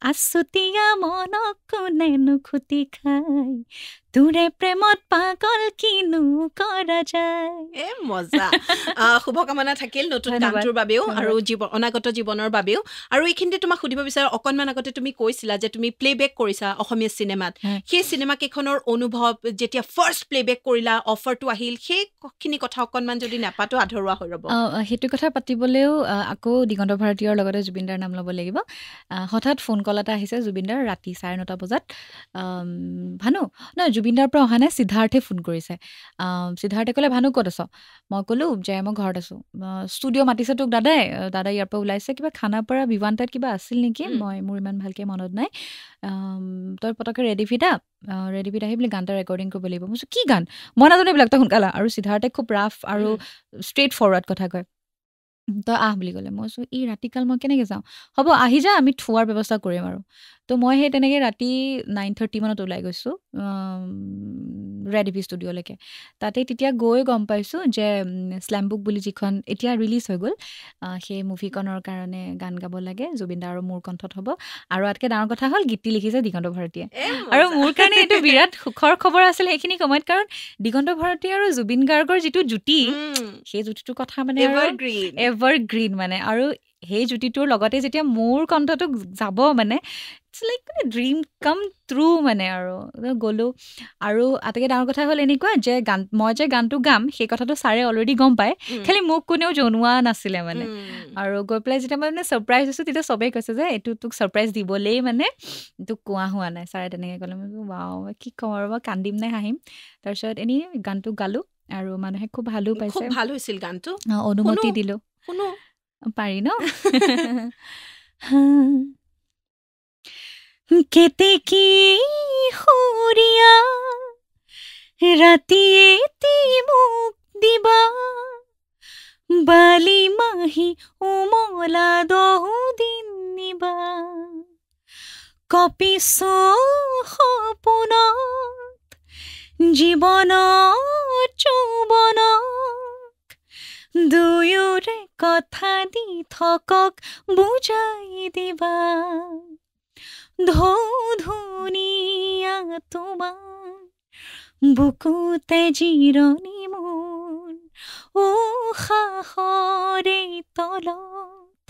আছুতীয়া মনক কোনেনো খুটি খাই তোৰে প্ৰেমত পাগল কিনো কৰা যায় মজা শুভকামনা থাকিল নতুন গানটোৰ বাবেও আৰু অনাগত জীৱনৰ বাবেও আৰু এইখিনিতে তোমাক সুধিব বিচাৰো অকণমান আগতে তুমি কৈছিলা যে তুমি প্লেবেক কৰিছা অসমীয়া চিনেমাত সেই চিনেমা কেইখনৰ অনুভৱ যেতিয়া ফাৰ্ষ্ট প্লেবেক কৰিলা অফাৰটো আহিল সেইখিনি কথা অকণমান যদি নাপাতো আধৰুৱা হৈ ৰ'ব সেইটো কথা পাতিবলৈও আকৌ দিগন্ত ভাৰতীয়ৰ লগতে জুবিনদাৰ নাম ল'ব লাগিব হঠাৎ ফোন কল এটা আহিছে জুবিনদাৰ ৰাতি 9:30 বজাত ভানু নহয় জুবিনদাৰ পৰা অহা নাই সিদ্ধাৰ্থে ফোন কৰিছে সিদ্ধাৰ্থে ক'লে ভানু ক'ত আছ মই ক'লোঁ যে মই ঘৰত আছোঁ ষ্টুডিঅ' মাতিছে তোক দাদাই ইয়াৰ পৰা ওলাইছে কিবা খানাপাৰা বিমানটাত কিবা আছিল নেকি মোৰ ইমান ভালকৈ মনত নাই তই পটককৈ ৰেডিফিট আহি বুলি গান এটা ৰেকৰ্ডিং কৰিব লাগিব মই কি গান মই নাজানো এইবিলাক তই সোনকালে আৰু সিদ্ধাৰ্থে খুব ৰাফ আৰু ষ্ট্ৰেইট ফৰৱাৰ্ড কথা কয় তই বুলি ক'লে মই কৈছোঁ এই ৰাতিকাল মই কেনেকৈ যাওঁ হ'ব আহি যা আমি থোৱাৰ ব্যৱস্থা কৰিম আৰু তো মই সেই তেনেকৈ ৰাতি 9:30 মানত ওলাই গৈছোঁ ৰেড এভি ষ্টুডিঅ'লৈকে তাতে তেতিয়া গৈ গম পাইছোঁ যে স্লেম বুক বুলি যিখন এতিয়া ৰিলিজ হৈ গ'ল সেই মুভিখনৰ কাৰণে গান গাব লাগে জুবিনদা আৰু মোৰ কণ্ঠত হ'ব আৰু আটাইতকৈ ডাঙৰ কথা হ'ল গীতটি লিখিছে দিগন্ত ভাৰতীয়ে আৰু মোৰ কাৰণে এইটো বিৰাট সুখৰ খবৰ আছিল সেইখিনি সময়ত কাৰণ দিগন্ত ভাৰতী আৰু জুবিন গাৰ্গৰ যিটো জুতি সেই জুতিটোৰ কথা মানে এভাৰগ্ৰীণ মানে আৰু সেই জুতিটোৰ লগতে যেতিয়া মোৰ কণ্ঠটো যাব মানে it's like dream come true মানে আৰু গ'লোঁ আৰু আটাইতকৈ ডাঙৰ কথা হ'ল এনেকুৱা যে মই যে গানটো গাম সেই কথাটো ছাৰে অলৰেডি গম পায় খালি মোক কোনেও জনোৱা নাছিলে মানে আৰু গৈ পেলাই যেতিয়া মই মানে ছাৰপ্ৰাইজ হৈছোঁ তেতিয়া চবেই কৈছে যে এইটো তোক ছাৰপ্ৰাইজ দিবলৈই মানে তোক কোৱা হোৱা নাই ছাৰে তেনেকৈ ক'লে মই ৱাও কি ক'ম আৰু মই কান্দিম নে হাঁহিম তাৰপিছত এনেই গানটো গালোঁ আৰু মানুহে খুব ভালো পাইছে ভাল হৈছিল গানটো অনুমতি দিলোঁ পাৰি ন কেতেকী সুৰীয়া ৰাতি এটি মোক দিবা বালি মাহি উমলা 10 দিন নিবা কপিছো সপোনত জীৱনত যৌৱনক দুয়োৰে কথা দি থকক বুজাই দিবা ধুনীয়া তোমাৰ বুকুতে জিৰণি মোৰ উশাহৰে তলত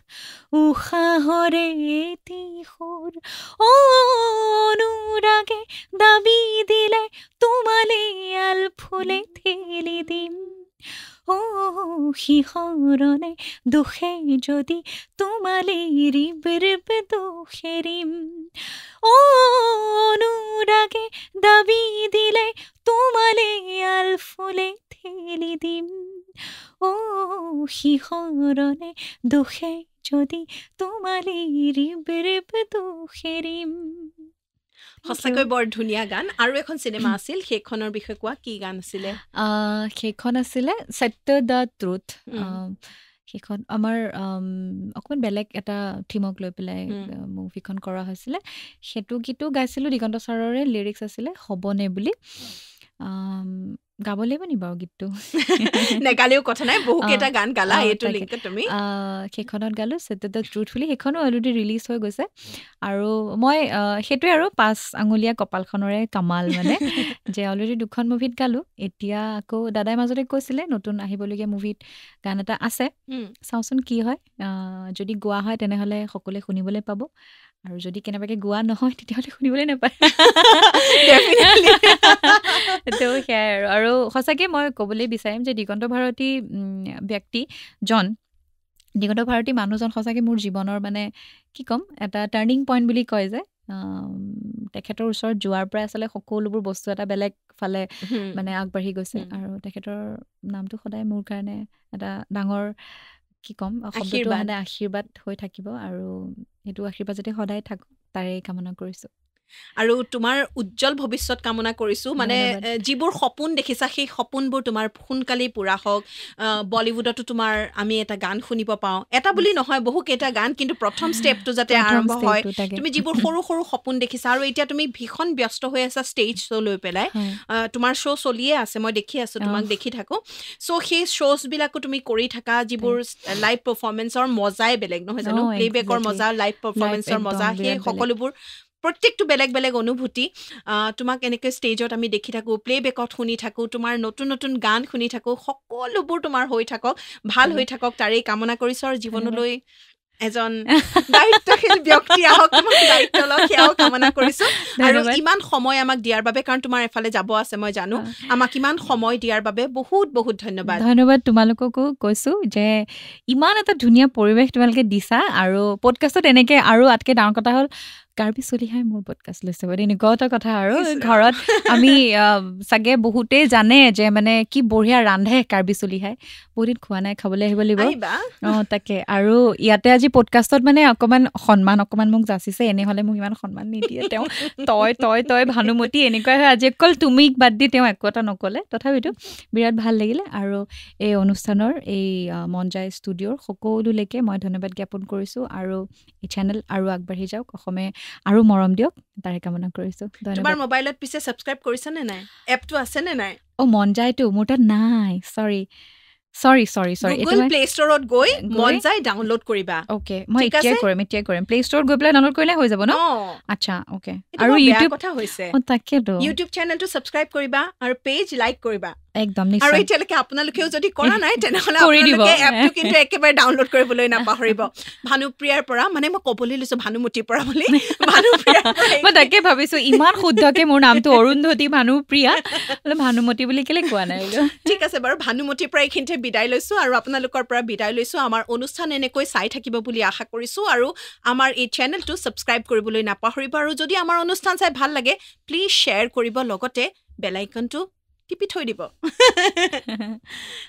উশাহৰে এটি সুৰ অনুৰাগে দাবি দিলে তোমালে আল ফুলে ঠেলি দিম শিহৰণে দুখে যদি তোমালে ৰিব ৰিব দুখেৰিম অনুৰাগে দাবি দিলে তোমালে আলফুলে ঠেলি দিম শিহৰণে দুখে যদি তোমালে ৰিব ৰিব দুখেৰিম সঁচাকৈ বৰ ধুনীয়া গান আৰু এখন চিনেমা আছিল সেইখনৰ বিষয়ে কোৱা কি গান আছিলে সেইখন আছিলে সত্য দ্য ট্ৰুথ সেইখন আমাৰ অকণমান বেলেগ এটা থিমক লৈ পেলাই মুভিখন কৰা হৈছিলে সেইটো গীতো গাইছিলোঁ দিগন্ত ছাৰৰে লিৰিক্স আছিলে হ'বনে বুলি গাব লাগিব নি বাৰু গীতটো নেগালেও কথা নাই বহুকেইটা গান গালা এইটো লিংকত তুমি সেইখনত গালোঁ সত্য দ্য ট্ৰুথ বুলি সেইখনো অলৰেডি ৰিলিজ হৈ গৈছে আৰু মই সেইটোৱে আৰু 5 আঙুলীয়া কপালখনৰে কামাল মানে যে অলৰেডি 2খন মুভিত গালোঁ এতিয়া আকৌ দাদাই মাজতে কৈছিলে নতুন আহিবলগীয়া মুভিত গান এটা আছে চাওঁচোন কি হয় যদি গোৱা হয় তেনেহ'লে সকলোৱে শুনিবলৈ পাব আৰু যদি কেনেবাকৈ গোৱা নহয় তেতিয়াহ'লে শুনিবলৈ নাপায় তো সেয়াই আৰু সঁচাকৈ মই ক'বলৈ বিচাৰিম যে দিগন্ত ভাৰতী ব্যক্তিজন দিগন্ত ভাৰতী মানুহজন সঁচাকৈ মোৰ জীৱনৰ মানে কি ক'ম এটা টাৰ্ণিং পইণ্ট বুলি কয় যে তেখেতৰ ওচৰত যোৱাৰ পৰাই আচলতে সকলোবোৰ বস্তু এটা বেলেগ ফালে মানে আগবাঢ়ি গৈছে আৰু তেখেতৰ নামটো সদায় মোৰ কাৰণে এটা ডাঙৰ কি ক'ম শব্দটো মানে আশীৰ্বাদ হৈ থাকিব আৰু সেইটো আশীৰ্বাদ যাতে সদায় থাকক তাৰে কামনা কৰিছোঁ আৰু তোমাৰ উজ্জ্বল ভৱিষ্যত কামনা কৰিছোঁ মানে যিবোৰ সপোন দেখিছা সেই সপোনবোৰ তোমাৰ সোনকালেই পূৰা হওক বলিউডতো তোমাৰ আমি এটা গান শুনিব পাওঁ এটা বুলি নহয় বহুকেইটা গান কিন্তু প্ৰথম ষ্টেপটো যাতে আৰম্ভ হয় তুমি যিবোৰ সৰু সৰু সপোন দেখিছা আৰু এতিয়া তুমি ভীষণ ব্যস্ত হৈ আছা ষ্টেজ শ্ব' লৈ পেলাই তোমাৰ শ্ব' চলিয়ে আছে মই দেখি আছোঁ তোমাক দেখি থাকোঁ চ' সেই শ্ব'জবিলাকো তুমি কৰি থাকা যিবোৰ লাইভ পাৰফৰ্মেঞ্চৰ মজাই বেলেগ নহয় জানো প্লেবেকৰ মজা লাইভ পাৰফৰ্মেঞ্চৰ মজা সেই সকলোবোৰ প্ৰত্যেকটো বেলেগ বেলেগ অনুভূতি তোমাক এনেকৈ ষ্টেজত আমি দেখি থাকোঁ প্লেবেকত শুনি থাকোঁ তোমাৰ নতুন নতুন গান শুনি থাকোঁ সকলোবোৰ তোমাৰ হৈ থাকক ভাল হৈ থাকক তাৰেই কামনা কৰিছোঁ আৰু জীৱনলৈ এজন দায়িত্বশীল ব্যক্তি আহক তোমাক দায়িত্ব লওক সেয়াও কামনা কৰিছোঁ আৰু ইমান সময় আমাক দিয়াৰ বাবে কাৰণ তোমাৰ এফালে যাব আছে মই জানো আমাক ইমান সময় দিয়াৰ বাবে বহুত বহুত ধন্যবাদ তোমালোককো কৈছোঁ যে ইমান এটা ধুনীয়া পৰিৱেশ তোমালোকে দিছা আৰু পডকাষ্টত এনেকৈ আৰু আটকে ডাঙৰ কথা হ'ল কাৰ্বি চলিহাই মোৰ পডকাষ্ট লৈছে বাৰু এনেকুৱা এটা কথা আৰু ঘৰত আমি চাগে বহুতেই জানে যে মানে কি বঢ়িয়া ৰান্ধে কাৰ্বি চলিহাই বহুদিন খোৱা নাই খাবলৈ আহিব লাগিব তাকে আৰু ইয়াতে আজি পডকাষ্টত মানে অকণমান সন্মান অকণমান মোক যাচিছে এনেহ'লে মোক ইমান সন্মান নিদিয়ে তেওঁ তই ভানুমতী এনেকুৱা হয় আজি অকল তুমিক বাদ দি তেওঁ একো এটা নক'লে তথাপিতো বিৰাট ভাল লাগিলে আৰু এই অনুষ্ঠানৰ এই মন যায় ষ্টুডিঅ'ৰ সকলোলৈকে মই ধন্যবাদ জ্ঞাপন কৰিছোঁ আৰু এই চেনেল আৰু আগবাঢ়ি যাওক অসমে আৰু মৰম দিয়ক তাৰে কামনা কৰিছোঁ তোমাৰ মোবাইলত পিছে ছাবস্ক্ৰাইব কৰিছানে নাই এপটো আছেনে নাই মন যায়তো মোৰ তাত নাই সৰি গুগল প্লে ষ্টৰত গৈ মন যায় ডাউনলোড কৰিবা ওকে মই এতিয়াই কৰিম প্লে ষ্টৰত গৈ পেলাই ডাউনলোড কৰিলে হৈ যাব ন আচ্ছা ওকে আৰু ইউটিউব কথা হৈছে তাকেতো ইউটিউব চেনেলটো ছাবস্ক্ৰাইব কৰিবা আৰু পেজ লাইক কৰিবা একদম আৰু এতিয়ালৈকে আপোনালোকেও যদি কৰা নাই তেনেহ'লে আপোনালোকে এপটো কিন্তু একেবাৰে ডাউনলোড কৰিবলৈ নাপাহৰিব ভানুপ্ৰিয়াৰ পৰা মানে মই ক'বলৈ লৈছোঁ ভানুমতীৰ পৰা বুলি মই তাকে ভাবিছোঁ ইমান শুদ্ধকে মোৰ নামটো অৰুন্ধতী ভানুপ্ৰিয়া ভানুমতী বুলি কেলে কোৱা নাই ঠিক আছে বাৰু ভানুমতীৰ পৰা এইখিনিতে বিদায় লৈছোঁ আৰু আপোনালোকৰ পৰা বিদায় লৈছোঁ আমাৰ অনুষ্ঠান এনেকৈ চাই থাকিব বুলি আশা কৰিছোঁ আৰু আমাৰ এই চেনেলটো ছাবস্ক্ৰাইব কৰিবলৈ নাপাহৰিব আৰু যদি আমাৰ অনুষ্ঠান চাই ভাল লাগে প্লিজ শ্বেয়াৰ কৰিব লগতে বেল আইকনটো টিপি থৈ দিব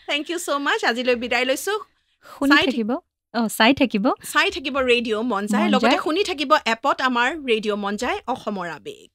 থেংক ইউ ছ' মাছ আজিলৈ বিদায় লৈছোঁ চাই থাকিব ৰেডিঅ' মন যায় লগতে শুনি থাকিব এপত আমাৰ ৰেডিঅ' মন যায় অসমৰ আৱেগ